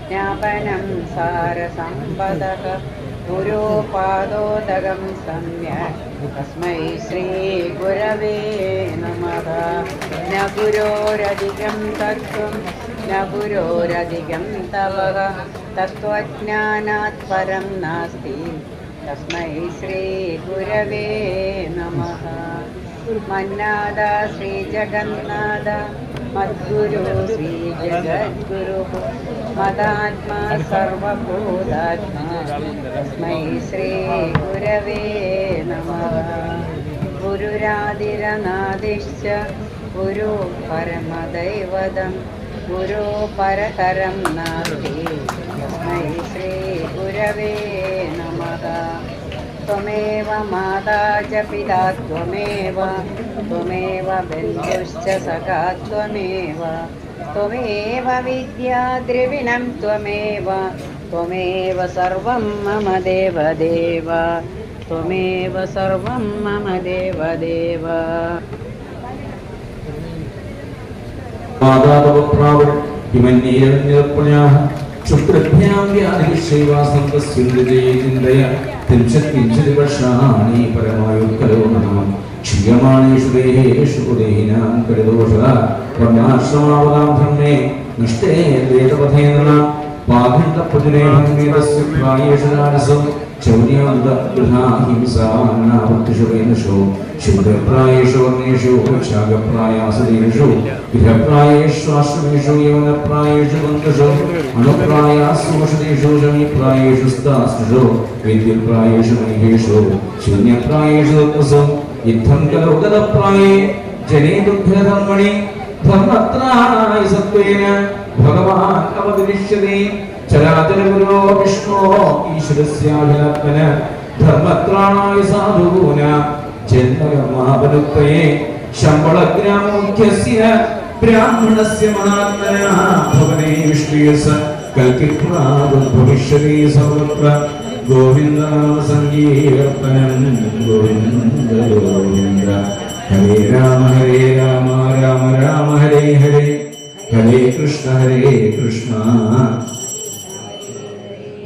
ज्ञापनं सारसम्पदः गुरोपादोदकं सम्यक् तस्मै श्रीगुरवे नमः। न गुरोरधिकं तत्त्वं न गुरोरधिकं तवः तत्त्वज्ञानात् परं नास्ति तस्मै श्रीगुरवे नमः। मन्नाथ श्रीजगन्नाथ मद्गुरु श्रीजगद्गुरुः मदात्मा सर्वभूतात्मा तस्मै श्रीगुरवे नमः। गुरुरादिरनादिश्च गुरु परमदैवतं गुरु परतरं नास्ति तस्मै श्रीगुरवे नमः। त्वमेव माता च पिता त्वमेव त्वमेव बन्धुश्च सखा त्वमेव त्वमेव विद्या द्रविणं त्वमेव त्वमेव सर्वं मम देवदेव त्वमेव सर्वं मम देवदेव। मातातवप्रावत् किमन्येरन्यर्पण्याः क्षुद्रभ्यां व्याधिश्चैवासन्तस्युन्दये चिन्तय त्रिंशत्किञ्चित् वर्षाणि परमायुः नमः। क्षीयमाणेषु देहेषु देहिनां कलिदोषः वर्णाश्रमावतां धर्मे नष्टे वेदपथेन पाखण्डप्रतिने वेदस्य प्रायेषु राजसो चौर्यादुहिंसानावृत्तिषु वेदषु शुद्धप्रायेषु वर्णेषु शागप्रायासदेषु गृहप्रायेषु आश्रमेषु यवनप्रायेषु बन्धुषु अनुप्रायासु वसतेषु शमीप्रायेषु स्तास्त्रिषु वेद्यप्रायेषु महेषु शून्यप्रायेषु तत्त्वसु इत्थं खलु गतप्राये जने दुःखधर्मणि धर्मत्राणाय सत्त्वेन भगवान् अवतरिष्यते। चराचरगुरो विष्णो ईश्वरस्याभिलात्मन धर्मत्राणाय साधूनां जन्मकर्मावनुत्तये शम्बलग्राममुख्यस्य ब्राह्मणस्य महात्मनः भवने विष्णुयस्य कल्किप्रादुर्भविष्यति सर्वत्र गोविन्दनामसङ्कीर्तनं गोविन्द गोविन्द। हरे राम राम राम हरे हरे हरे कृष्ण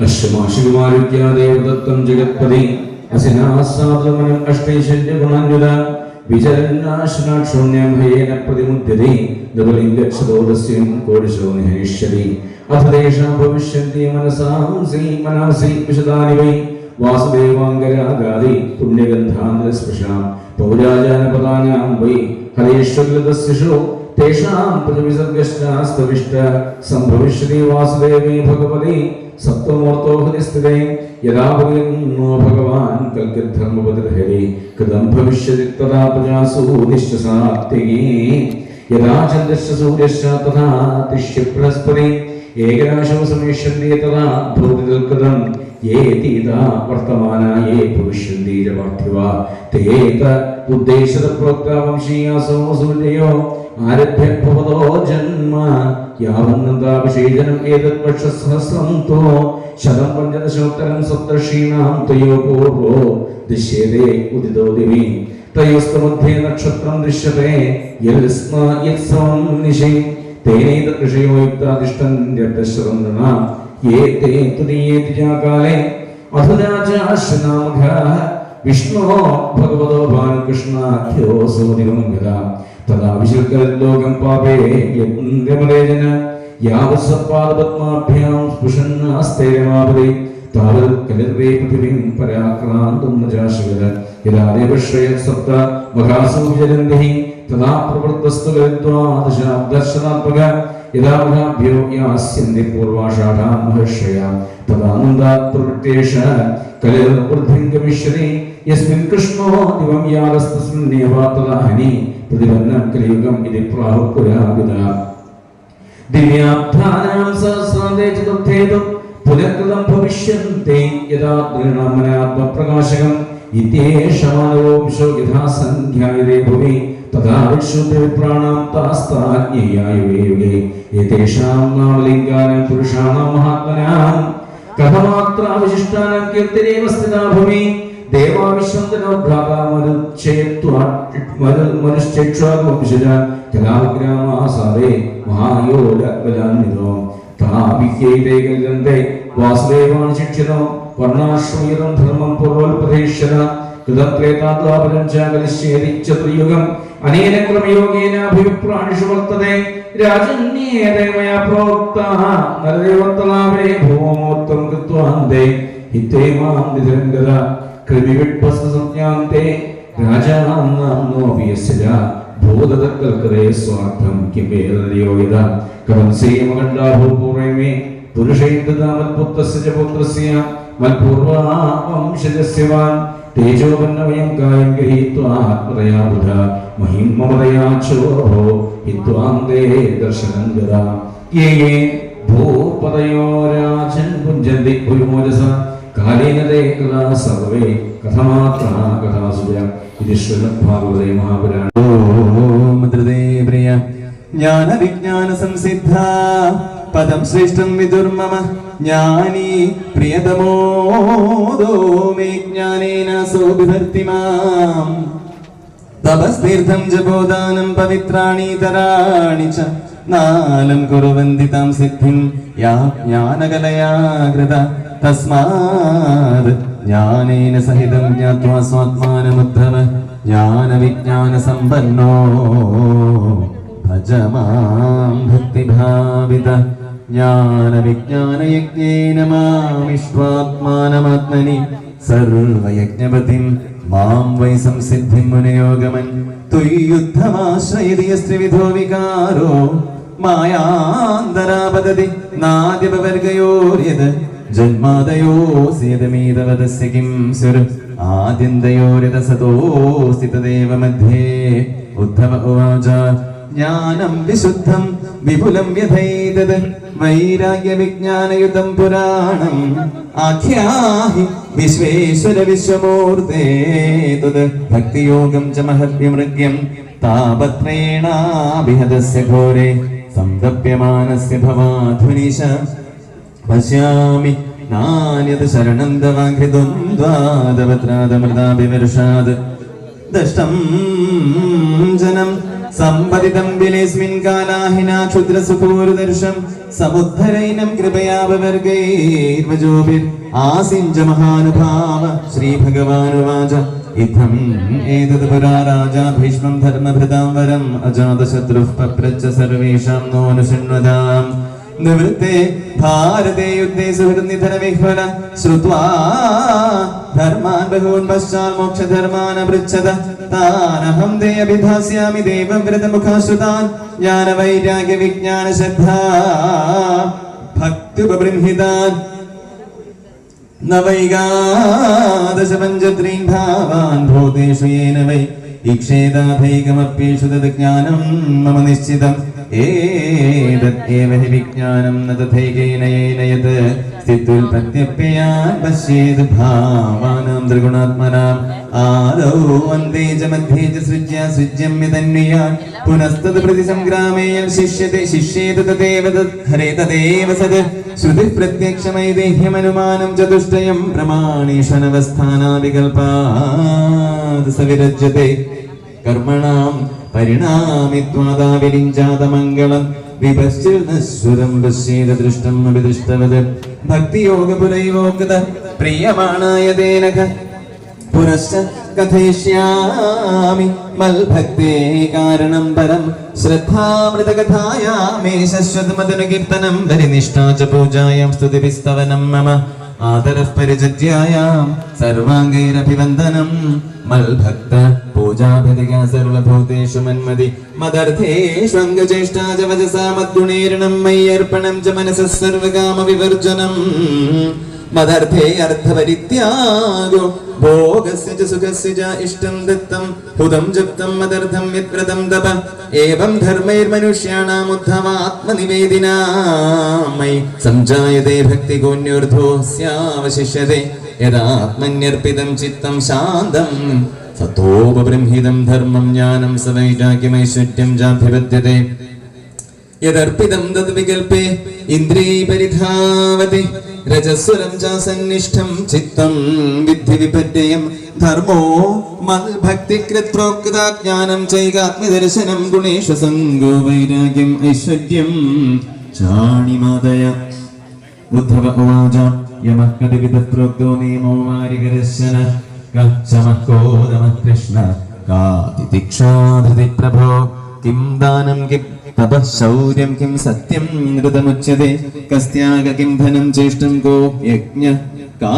अश्वमाशिकुमारित्या देवदत्तं जगत्पति അസിനാസാധുമനം അഷ്ടൈശല്യ ഗുണാന്യുത വിചരന്നാശനാക്ഷോണ്യം ഭയേന പ്രതിമുദ്യതി ദുർലിംഗക്ഷതോദസ്യം കോടിശോ നിഹരിഷ്യതി അഥദേശാം ഭവിഷ്യന്തി മനസാംസി വിശദാനി വൈ വാസുദേവാംഗരാഗാദി പുണ്യഗന്ധാന്തരസ്പൃശാം പൗരാജാനപദാനാം വൈ ഹരേശ്വരദസ്യശോ തേഷാം പ്രതിവിസർഗശ്ചാസ്തവിഷ്ട സംഭവിഷ്യതി വാസുദേവേ ഭഗവതി സപ്തമൂർത്തോ ഹരിസ്ഥിതേ യഥാ ഭഗവന്നോ ഭഗവാൻ കൽക്കിദ്ധർമ്മപതിർഹരി കൃതം ഭവിഷ്യതി തഥാ പ്രജാസു നിശ്ചസാത്വികേ യഥാ ചന്ദ്രശ്ച സൂര്യശ്ച തഥാ തിഷ്യ ബൃഹസ്പതി ഏകരാശോ സമേഷ്യന്തി തഥാ ഭൂതികൃതം യേ തീതാ വർത്തമാന യേ ഭവിഷ്യന്തി ച പാർത്ഥിവ തേത ഉദ്ദേശത പ്രോക്ത വംശീയാസോ സൂര്യയോ ആരഭ്യ ഭവതോ ജന്മ യാവന്നതാഭിഷേചനം ഏതത് വർഷസഹസ്രം തോ ശതം പഞ്ചദശോത്തരം സപ്തർഷീണാം തയോ പൂർവോ ദൃശ്യതേ ഉദിതോ ദിവി തയോസ്തമധ്യേ നക്ഷത്രം ദൃശ്യത്തെ യത്സ്മ നിശി തേനൈത ഋഷയോ യുക്താദിഷ്ടം നൃണാം യേ തേ തുരീയേതി ജാകാലേ അധുനാ ച അശ്വനാമഘഃ വിഷ്ണോ ഭഗവതോ ഭാനുകൃഷ്ണാഖ്യോ സോദിവംഗത തഥാ വിശുദ്ധലോകം പാപേ യന്ത്രമലേജന യാവസപാദപത്മാഭ്യാം സ്പൃശന്നാസ്തേരമാപദേ താവത് കലിർവേ പൃഥിവീം പരാക്രാന്തും നജാശകല യഥാ ദേവശ്രയ സപ്ത മഹാസോ വിചരന്തി തഥാ പ്രവൃത്തസ്തു ദ്വാദശാബ്ദർശനാത്മക യഥാ മഹാഭ്യോ യാസ്യന്തി പൂർവാഷാഢാം മഹർഷയാം തഥാ നന്ദാത് പ്രവൃത്തേഷ കലിർ വൃദ്ധിം ഗമിഷ്യതി യസ്മിൻ കൃഷ്ണോ ദിവം യാവസ്തസ്മിന്നേവ തഥാ ഹനി പ്രതിപന്നം കലിയുഗം ഇതി പ്രാഹുപുരാവിദ ദിവ്യാബ്ധാനാം സഹസ്രാന്തേ ചതുർത്ഥേതു പുനഃകൃതം ഭവിഷ്യന്തി യഥാ ദൃഢാമനാത്മപ്രകാശകം ഇത്യേഷമാനവോംശോ യഥാ സംഖ്യായതേ ഭുവി തഥാ വിക്ഷുദ്രവിപ്രാണാം താസ്താജ്ഞേയായുഗേ യുഗേ ഏതേഷാം നാമലിംഗാനാം പുരുഷാണാം മഹാത്മനാം കഥമാത്രാവിശിഷ്ടാനാം കീർത്തിരേവ സ്ഥിതാ ഭൂമി ദേവാവിശ്വന്തനോദ്ധാതാ മനുശ്ചേക്ഷാഗോംശജ കലാഗ്രാമാസാദേ മഹായോഗബലാന്വിതോ താവിഹ്യൈതേ ഗന്ധേ വാസുദേവാൻ ശിക്ഷിതോ വർണ്ണാശ്രമീതം ധർമ്മം പൂർവോൽപദേശ്വര കൃതത്രേതാദ്വാപരം ച കലിശ്യേതി ചതുർയുഗം അനേന ക്രമയോഗേന അഭിപ്രാണിഷു വർത്തതേ രാജന്യേതേ മയാ പ്രോക്താഃ നരദേവത്തലാവേ ഭൂമോത്തം കൃത്വാന്തേ ഹിത്തേ മാം നിധരംഗത കൃമിവിട്പസ്തസംജ്ഞാന്തേ രാജാനാംനോപി യസ്യ ഭൂതതൽക്കൽക്കരേ സ്വാർത്ഥം കിം വേദനയോ യഥാ കഥം സേയമകണ്ഡാ ഭൂപൂർവമേ പുരുഷൈന്ദതാമൽപുത്രസ്യ ച പുത്രസ്യ മൽപൂർവാ വംശജസ്യ വാൻ തേജോപന്നമയം കായം ഗൃഹീത്വാ ആത്മതയാ ബുധ മഹിം മമതയാ ചോഹോ ഹിത്വാന്തേ ദർശനം ഗതാ യേ യേ ഭൂപതയോ രാജൻ പുഞ്ജന്തി ഭുവിമോജസ കാലേന തേ കഥാ സർവേ കഥമാത്രാ കഥാസുര ഇത് ശ്രീമദ്ഭാഗവതേ മഹാപുരാണ. ഓം ധൃതേ പ്രിയ ജ്ഞാന വിജ്ഞാന സംസിദ്ധ പദം ശ്രേഷ്ഠം വിദുർമമ ജ്ഞാനി പ്രിയതമോദോ മേ ജ്ഞാനേന സോഭിഭർത്തി മാം തപസ്തീർത്ഥം ജപോദാനം പവിത്രാണി തരാണി ച നാലം കുറുവന്തി താം സിദ്ധിം യാ ജ്ഞാനകലയാ കൃത തസ്മാത് ജ്ഞാനേന സഹിതം ജ്ഞാത്വാ സ്വാത്മാനമുദ്ധവ ജ്ഞാന വിജ്ഞാന സമ്പന്നോ ഭജ മാം ഭക്തിഭാവിത ജ്ഞാന വിജ്ഞാന യജ്ഞേന മാം വിശ്വാത്മാനമാത്മനി സർവയജ്ഞപതിം മാം വൈ സംസിദ്ധിം മുനയോഗമൻ തുയ്യുദ്ധമാശ്രയതി യസ്ത്രിവിധോ വികാരോ മായാന്തരാപതതി നാദ്യപവർഗയോര്യത് ജന്മാദയോസ്യതമീതവദസ്യ കിം സുര ആദ്യന്തയോരതസതോസ്തിതദേവ മധ്യേ ഉദ്ധവ ഉവാച ജ്ഞാനം വിശുദ്ധം വിപുലം യഥൈതത് വൈരാഗ്യ വിജ്ഞാനയുതം പുരാണം ആഖ്യാഹി വിശ്വേശ്വര വിശ്വമൂർത്തേ തത് ഭക്തിയോഗം ച മഹത്യമൃഗ്യം താപത്രേണാഭിഹതസ്യ ഘോരേ സംതപ്യമാനസ്യ ഭവാധ്വനിശ പശ്യാമി നാന്യത് ശരണം തവാഘ്രിദ്വന്ദ്വാദവത്രാദമൃതാഭിവർഷാദ് ദഷ്ടം ജനം സമ്പതിതം വിലേസ്മിൻ കാലാഹിനാ ക്ഷുദ്രസുഖോരുദർശം സമുദ്ധരൈനം കൃപയാപവർഗൈർവജോഭിർ ആസിഞ്ച മഹാനുഭാവ ശ്രീഭഗവാനുവാച ഇത്തം ഏതത് പുരാ രാജാ ഭീഷ്മം ധർമ്മഭൃതാം വരം അജാതശത്രുഃ പപ്രച്ഛ സർവേഷാം നോ അനുശൃണ്വതാം നിവൃത്തെ ഭാരതേ യുദ്ധേ സുഹൃന്നിധനവിഹ്വല ശ്രുത്വാ ധർമാൻ ബഹൂൻ പശ്ചാത് മോക്ഷധർമാൻ അപൃച്ഛത താനഹം തേ അഭിധാസ്യാമി ദേവവ്രതമുഖാശ്രുതാൻ ജ്ഞാനവൈരാഗ്യ വിജ്ഞാന ശ്രദ്ധാ ഭക്ത്യുപബൃംഹിതാൻ നവൈകാദശ പഞ്ചത്രീൻ ഭാവാൻ ഭൂതേഷു യേന വൈ ഇക്ഷേദാഭൈകമപ്യേഷു തത് ജ്ഞാനം മമ നിശ്ചിതം ഏതത് ഹി വിജ്ഞാനം ന തഥൈകേന യേന യത് സ്ഥിതുൽപത്യപ്യയാൻ പശ്യേത് ഭാവാനാം ത്രിഗുണാത്മനാം ആദൗ അന്തേ ച മധ്യേ ച സൃജ്യം യതന്വയാൻ പുനസ്തത് പ്രതിസംഗ്രാമേ ശിഷ്യേത് തദേവ ഹരേ തദേവ സത് ശ്രുതി പ്രത്യക്ഷമൈ ദേഹ്യമനുമാനം ചതുഷ്ടയം പ്രമാണീഷനവസ്ഥാനാവികൽപാത് സവിരജ്യത്തെ കർമ്മണാം പരിണാമിത്വാദാവിരിഞ്ചാതമംഗളം വിപശ്ചിർനശ്വരം പശ്യേത ദൃഷ്ടം അഭിദൃഷ്ടവത് ഭക്തിയോഗപുരൈവോക്ത പ്രിയമാണായ തേനഘ പുനശ്ച കഥയിഷ്യാമി മൽഭക്തേ കാരണം പരം ശ്രദ്ധാമൃതകഥായാമേ ശശ്വതമതനുകീർത്തനം പരിനിഷ്ഠാ ച പൂജായാം സ്തുതിഭിസ്തവനം മമ ആദരഃ പരിചര്യായാം സർവാംഗൈരഭിവന്ദനം മൽഭക്ത പൂജാഭിധികാ സർവഭൂതേഷു മന്മതി മദർത്ഥേഷു അംഗചേഷ്ടാ ച വചസാ മദ്ഗുണേരണം മയ്യർപ്പണം ച മനസഃ സർവകാമ വിവർജനം മദർത്ഥേ അർത്ഥപരിത്യാഗോ ഭോഗസ്യ ച സുഖസ്യ ച ഇഷ്ടം ദത്തം ഹുതം ജപ്തം മദർത്ഥം യത്പ്രദം തപ ഏവം ധർമ്മൈർമനുഷ്യാണാം ഉദ്ധവാത്മനിവേദിനാമൈ സംജായതേ ഭക്തിഗോന്യോർധോസ്യാവശിഷ്യതേ യദാത്മന്യർപ്പിതം ചിത്തം ശാന്തം സത്തോപബൃംഹിതം ധർമ്മം ജ്ഞാനം സ വൈരാഗ്യമൈശ്വര്യം ചാഭിവദ്യതേ യദർപ്പിതം തദ് വികൽപേ ഇന്ദ്രിയൈ പരിധാവതി രജസ്വരം ചാസന്നിഷ്ഠം ചിത്തം വിദ്ധി വിപര്യയം ധർമ്മോ മൽഭക്തികൃത് പ്രോക്താ ജ്ഞാനം ചൈകാത്മദർശനം ഗുണേഷു സംഗോ വൈരാഗ്യം ഐശ്വര്യം ചാണിമാദയ ഉദ്ധവ ഉവാച യമഃ കദിവിദഃ പ്രോക്തോ നിയമോ വാരികരശന കച്ചമഃ കൃഷ്ണ കാതിതിക്ഷാധൃതി പ്രഭോ കിം ദാനം കിം തപഃ ശൗര്യം കിം സത്യം നൃതമുച്യതേ കസ്ത്യാഗ കിം ധനം ചേഷ്ടം കോ യജ്ഞ കാ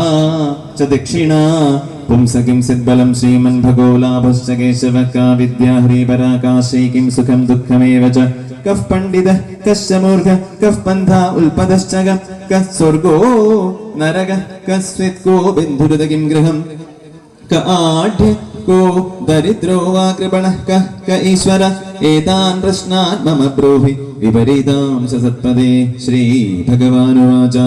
ച ദക്ഷിണാ പുംസ കിം സിദ്ബലം ശ്രീമൻ ഭഗോ ലാഭശ്ച കേശവ കാ വിദ്യാ ഹ്രീപരാകാശൈ കിം സുഖം ദുഃഖമേവ ച കഃ പണ്ഡിതഃ കശ്ച മൂർഖഃ കഃ പന്ഥാ ഉൽപദശ്ച കഃ സ്വർഗോ നരകഃ കഃ സ്വിത്കോ ബന്ധുരുത കിം ഗൃഹം ക ആഢ്യ को दरिद्रो वा कृपणः क ईश्वर एतान् प्रश्नान् मम ब्रूहि विपरीतां च सत्पदे श्रीभगवानुवाच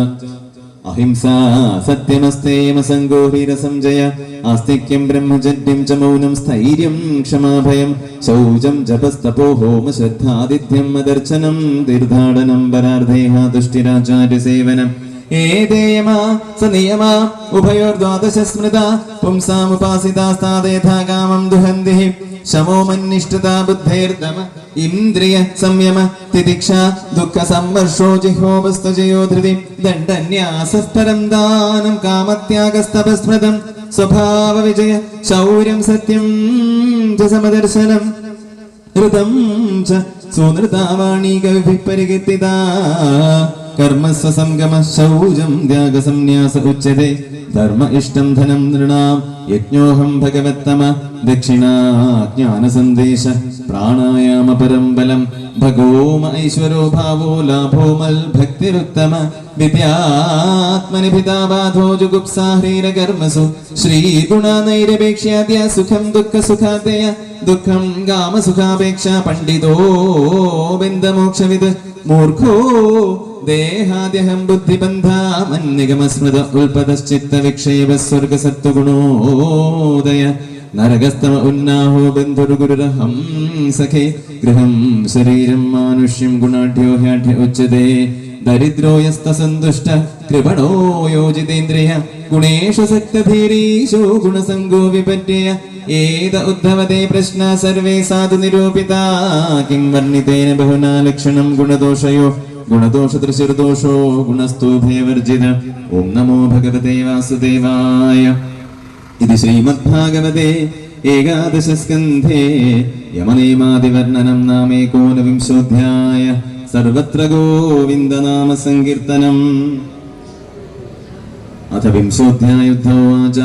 अहिंसा सत्यमस्तेयमसङ्गो हीरसंजय आस्तिक्यं ब्रह्मचर्यं च मौनं स्थैर्यं क्षमाभयं शौचं जपस्तपो होम श्रद्धादित्यं मदर्चनं तीर्थाടനം परार्धेह तुष्टिराचार्यसेवनम् ഏതേയമാ സനിയമാ ഉഭയോർദ്വാദശ സ്മൃതാ പുംസാമുപാസിതാസ്താദേഥാ കാമം ദുഹന്തി ശമോ മന്നിഷ്ഠതാ ബുദ്ധേർദമ ഇന്ദ്രിയ സംയമ തിതിക്ഷ ദുഃഖ സംവർഷോ ജിഹ്വോപസ്തജയോ ധൃതി ദണ്ഡന്യാസസ്പരം ദാനം കാമത്യാഗസ്തപസ്മൃതം സ്വഭാവ വിജയ ശൗര്യം സത്യം ച സമദർശനം ഋതം ച സുനൃതാവാണീ കവിഭിഃ പരികീർത്തിതാ കർമ്മസ്വ സംഗമ ശൗചം ത്യാഗസന്യാസ ഉച്യതേ ധർമ്മ ഇഷ്ടം ധനം നൃണാം യജ്ഞോഹം ഭഗവത്തമ ദക്ഷിണാ ജ്ഞാനസന്ദേശ പ്രാണായാമ പരം ബലം ഭഗോമ ഐശ്വരോ ഭാവോ ലാഭോ മൽഭക്തിരുത്തമ വിദ്യാത്മനിഭിതാബാധോ ജുഗുപ്സാ ഹ്രീരകർമ്മസു ശ്രീഗുണനൈരപേക്ഷ്യാദ്യ സുഖം ദുഃഖ സുഖാദയ ദുഃഖം കാമസുഖാപേക്ഷ പണ്ഡിതോ ബന്ധമോക്ഷവിത് മൂർഖോ ദേഹാദ്യഹം ബുദ്ധിബന്ധാമന്നിഗമസ്മൃത ഉൽപതശ്ചിത്ത വിക്ഷേപ സ്വർഗസത്വഗുണോദയ നരകസ്തമ ഉന്നാഹോ ബന്ധുർഗുരുരഹം സഖേ ഗൃഹം ശരീരം മാനുഷ്യം ഗുണാഢ്യോ ഹ്യാഢ്യ ഉച്യതേ ദരിദ്രോ യസ്തസന്തുഷ്ട കൃപണോ യോജിതേന്ദ്രിയ ഗുണേഷു സക്തധീരീശോ ഗുണസംഗോ വിപര്യയ ഏത ഉദ്ധവതേ പ്രശ്ന സർവേ സാധു നിരൂപിതാ കിം വർണ്ണിതേന ബഹുനാ ലക്ഷണം ഗുണദോഷയോ ഗുണദോഷ ഗുണസ്തോഭയവർജിത. ഓം നമോ ഭഗവതേ വാസുദേവായ. ഇത് ശ്രീമദ്ഭാഗവതേ ഏകാദശസ്കന്ധേ യമനിയമാദിവർണ്ണനം നാമേകോനവിംശോऽധ്യായ. സർവത്ര ഗോവിന്ദനാമ സങ്കീർത്തനം. അഥ വിംശോऽധ്യായോവാച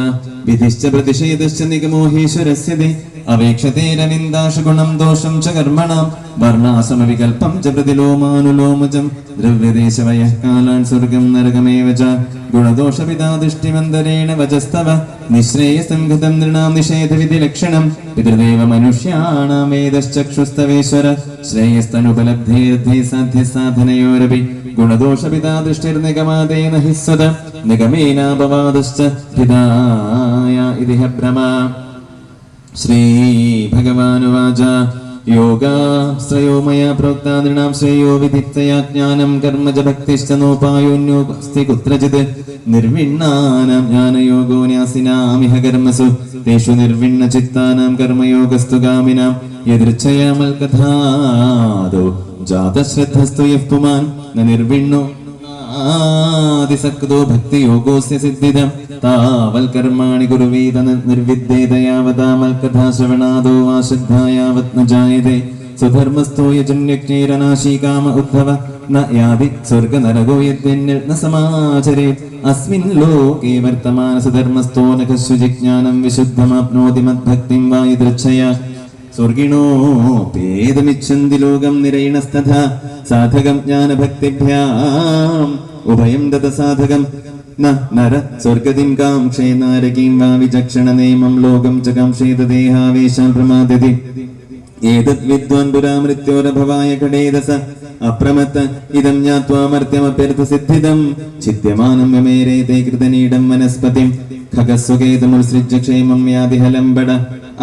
വിധിശ്ച പ്രതിഷേധശ്ച നിഗമോഹീശ്വരസ്യ തേ അവേക്ഷത്തെ രവിന്ദാശ ഗുണം ദോഷം ച കർമ്മണാം വർണ്ണാശ്രമവികൽപം ച പ്രതിലോമാനുലോമജം ദ്രവ്യദേശവയഃ കാലാൻ സ്വർഗം നരകമേവ ച ഗുണദോഷപിതാ ദൃഷ്ടിമന്തരേണ വചസ്തവ നിശ്രേയസം ഗതം നൃണാം നിഷേധവിധി ലക്ഷണം പിതൃദേവ മനുഷ്യാണാം വേദശ്ചക്ഷുസ്തവേശ്വര ശ്രേയസ്തനുപലബ്ധേർദ്ധേ സാധ്യ സാധനയോരപി ഗുണദോഷപിതാ ദൃഷ്ടിർനിഗമാദേന ഹി സ്വത നിഗമേനാപവാദശ്ച ഹിതായ ഇതിഹ ഭ്രമ. ശ്രീ ഭഗവാനുവാച യോഗാശ്രയോ മയാ പ്രോക്താ നൃണാം ശ്രേയോ വിധിത്തയാ ജ്ഞാനം കർമ്മജ ഭക്തിശ്ച നോപായോന്യോസ്തി കുത്രചിത് നിർവിണ്ണാനാം ജ്ഞാനയോഗോ ന്യാസിനാമിഹ കർമ്മസു തേഷു നിർവിണ്ണ ചിത്താനാം കർമ്മയോഗസ്തു ഗാമിനാം യദൃച്ഛയാമൽകഥാദോ ജാതശ്രദ്ധസ്തു യഃ പുമാൻ ന നിർവിണ്ണോ ആദിസക്തോ ഭക്തിയോഗോസ്യ സിദ്ധിദം താവൽ കർമാണി കുർവീത നിർവിദ്യേത യാവതാമൽകഥാ ശ്രവണാദോ വാ ശ്രദ്ധാ യാവത് ന ജായതേ സ്വധർമ്മസ്ഥോ യജന്യജ്ഞേരനാശീ കാമ ഉദ്ധവ ന യാതി സ്വർഗനരകോ യദ്യന്യർ ന സമാചരേത് അസ്മിൻ ലോകേ വർത്തമാന സ്വധർമ്മസ്ഥോ ന കശ്ചിജ്ഞാനം വിശുദ്ധമാപ്നോതി മദ്ഭക്തിം വാ യദൃച്ഛയാ സ്വർഗിണോപേതമിച്ഛന്തി ലോകം നിരയിണസ്തഥാ സാധകം ജ്ഞാനഭക്തിഭ്യാം ഉഭയം ദത സാധകം ന നര സ്വർഗതിം കാംക്ഷേ നാരകീം വാ വിചക്ഷണ നേമം ലോകം ച കാംക്ഷേത ദേഹാവേശാൻ പ്രമാദതി ഏതദ് വിദ്വാൻ പുരാ മൃത്യോരഭവായ ഘടേദസ അപ്രമത്ത ഇദം ജ്ഞാത്വാ മർത്യമപ്യർത്ഥ സിദ്ധിദം ചിദ്യമാനം യമേരേതേ കൃതനീടം വനസ്പതിം ഖഗസ്വകേതമുത്സൃജ്യ ക്ഷേമം യാതിഹലംബട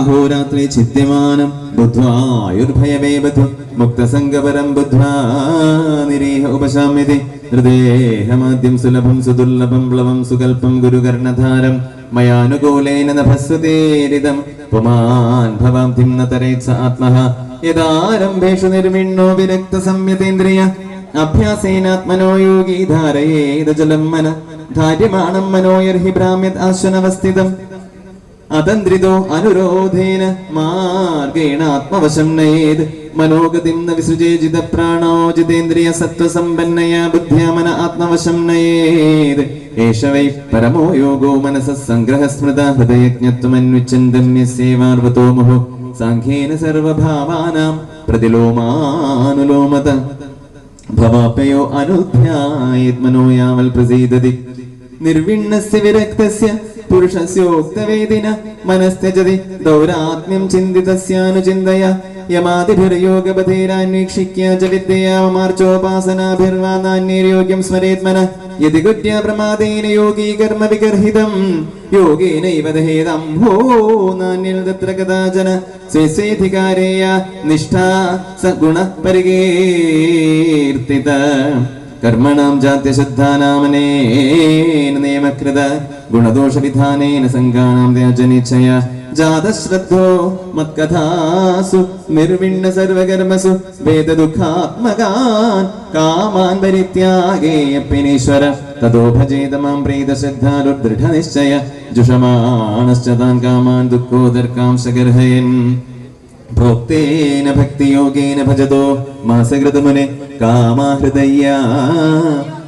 അഹോരാത്രേ ചിദ്യമാനം ബുദ്ധ്വായുർഭയമേ ബധു മുക്തസംഗപരം ബുദ്ധ്വാ നിരീഹ ഉപശാമ്യതി ഹൃദേഹമാദ്യം സുലഭം സുദുർലഭം പ്ലവം സുകൽപം ഗുരുകർണധാരം മയാനുകൂലേന നഭസ്വതേരിതം പുമാൻ ഭവാബ്ധിം ന തരേത്സ ആത്മഃ യദാരംഭേഷു നിർവിണ്ണോ വിരക്ത സംയതേന്ദ്രിയ അഭ്യാസേനാത്മനോ യോഗീ ധാരയേത ജലം മന ധാര്യമാണം മനോയർഹി ഭ്രാമ്യത് ആശ്വനവസ്ഥിതം അതന്ത്രിതോ അനുരോധേന മാർഗേണ ആത്മവശം നയേത് മനോഗതിം ന വിസൃജേജിത പ്രാണോ ജിതേന്ദ്രിയ സത്വസമ്പന്നയാ ബുദ്ധ്യാമന ആത്മവശം നയേത് ഏഷ വൈ പരമോ യോഗോ മനസഃ സംഗ്രഹ സ്മൃത ഹൃദയജ്ഞത്വമന്വിച്ഛന്തന്യസ്യേവാർവതോ മുഹു സാഖ്യേന സർവഭാവാനാം പ്രതിലോമാനുലോമത ഭവാപ്യയോ അനുധ്യായേത് മനോ യാവൽ പ്രസീദതി നിർവിണ്ണസ്യ വിരക്തസ്യ പുരുഷസ്യോക്തവേദിന മനസ്ത്യജതി ദൗരാത്മ്യം ചിന്തിതസ്യാനുചിന്തയ യമാതിഭിർയോഗപഥേരാന്വീക്ഷിക്യ ച വിദ്യയാ മമാർച്ചോപാസനാഭിർവാ നാന്യേര്യോഗ്യം സ്മരേത്മന യതി ഗുഡ്യാ പ്രമാദേന യോഗീ കർമ്മ വിഗർഹിതം യോഗേനൈവ ദഹേദംഭോ നാന്യൽ തത്ര കഥാചന സ്വേസ്വേധികാരേയ നിഷ്ഠാ സഗുണ പരികീർത്തിത കർമ്മണാം ജാത്യശുദ്ധാനാമനേന നിയമകൃത ഗുണദോഷവിധാനേന സംഘാനാം ത്യാജനിച്ഛയ ജാതശ്രദ്ധോ മത്കഥാസു നിർവിണ്ണ സർവകർമ്മസു വേദദുഃഖാത്മകാൻ കാമാൻ പരിത്യാഗേയപ്പിനീശ്വര തതോ ഭജേത മാം പ്രീതശ്രദ്ധാലുർദൃഢനിശ്ചയ ജുഷമാണശ്ച താൻ കാമാൻ ദുഃഖോദർക്കാംശഗർഹയൻ പ്രോക്തേന ഭക്തിയോഗേന ഭജതോ മാസകൃതമുനെ കാമാഹൃദയ്യാ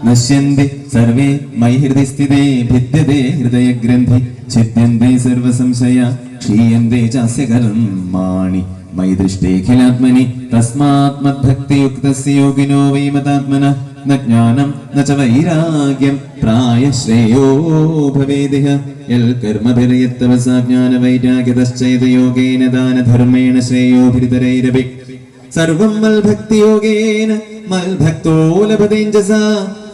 നശ്യന്തി സർവേ മൈ ഹൃദി സ്ഥിതേ ഭിദ്യതേ ഹൃദയഗ്രന്ഥി ഛിദ്യന്തേ സർവസംശയ ക്ഷീയന്തേ ചാസ്യ കർമാണി മൈ ദൃഷ്ടേഖിലാത്മനി തസ്മാത് മദ്ഭക്തിയുക്തസ്യ യോഗിനോ വൈ മതാത്മനഃ ന ജ്ഞാനം ന ച വൈരാഗ്യം പ്രായശ്രേയോ ഭവേദിഹ യൽ കർമ്മഭിർയത്തവസാ ജ്ഞാനവൈരാഗ്യതശ്ചൈത യോഗേന ദാനധർമ്മേണ ശ്രേയോഭിരിതരൈരപി സർവം മൽഭക്തിയോഗേന മൽഭക്തോ ലഭതേഞ്ജസാ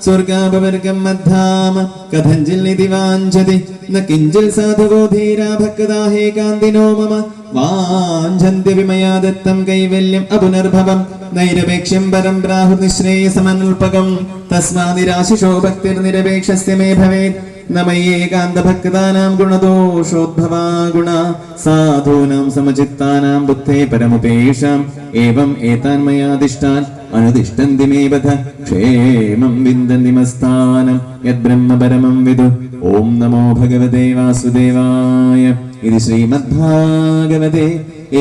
സ്വർഗാപവർഗം മദ്ധാമ കഥഞ്ചിൽ നിധി വാഞ്ചതി ന കിഞ്ചിൽ സാധവോ ധീരാ ഭക്താഹേ കാന്തിനോ മമ വാഞ്ചന്തി വിമയാ ദത്തം കൈവല്യം അപുനർഭവം നൈരപേക്ഷ്യം പരം പ്രാഹുർനിശ്രേയസമനുൽപകം തസ്മാ നിരാശിഷോ ഭക്തിർനിരപേക്ഷസ്യ മേ ഭവേത് നമയേകാന്തഭക്താനാം ഗുണദോഷോദ്ഭവാ ഗുണ സാധൂനാം സമചിത്താനാം ബുദ്ധേ പരമുപേഷാം ഏവം ഏതാൻ മയാദിഷ്ടാൻ അനുദിഷ്ടന്തി മേ വധ ക്ഷേമം വിന്ദന്തി മസ്ഥാനം യദ്ബ്രഹ്മ പരമം വിദു. ഓം നമോ ഭഗവതേ വാസുദേവായ. ഇത് ശ്രീമദ്ഭാഗവതേ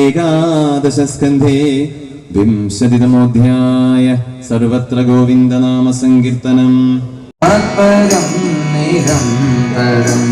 ഏകാദശസ്കന്ധേ 20-തമോധ്യായ. സർവത്ര ഗോവിന്ദനാമ സങ്കീർത്തനം. തത്പരം നിരന്തരം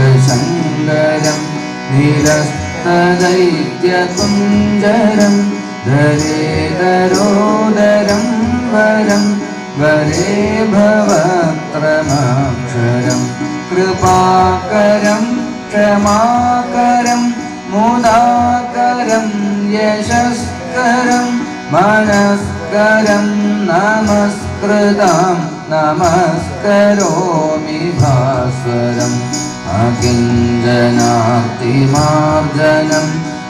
സമസ്തലോകശങ്കരം നിരസ്തദൈത്യകുഞ്ചരം ധരേധരോദരം വരം വരേ ഭവത്രമാക്ഷരം കൃപാകരം ക്ഷമാകരം മുദാകരം യശസ്കരം മനസ്കരം നമസ്കൃതാം നമസ്കരോമി ഭാസ്വരം അകിഞ്ചനാർത്തിമാർജനം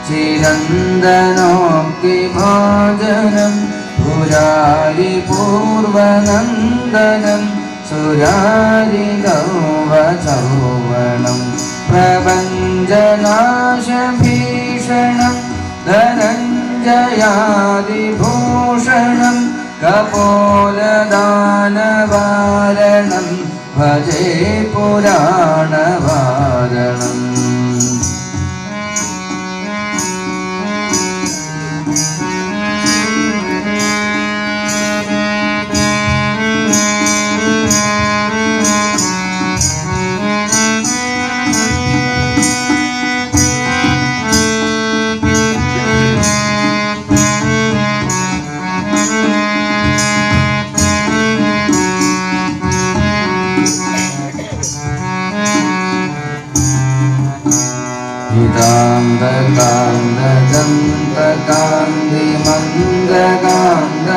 ചിരന്തനോക്തിഭാജനം പുരാരി പൂർവനന്ദനം സുരാരിഗൗവചൗവണം പ്രപഞ്ചനാശഭീഷണം ധനഞ്ജയാദിഭൂഷണം കപോലദാനവാരണം ഭജേ പുരാണവാരണം.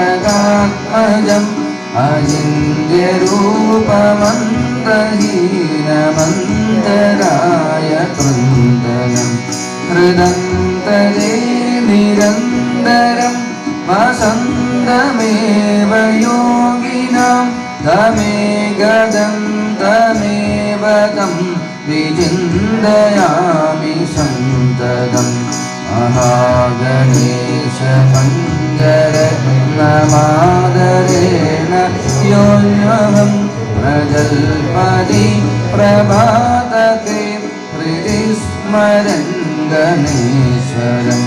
ന്തകാന്തകാന്തിമന്ദകാന്തകാത്മജം അജിന്യരൂപമന്തഹീനമന്തരായ കൃന്ദനം ഹൃദന്തരേ നിരന്തരം വസന്തമേവ യോഗിനാം തമേകദം തമേവകം വിചിന്തയാമി സന്തതം. മഹാഗണേശ പഞ്ചരത്നമാദരേണ യോന്വഹം പ്രജൽപതി പ്രഭാതകേ ഹൃദി സ്മരൻ ഗണേശ്വരം.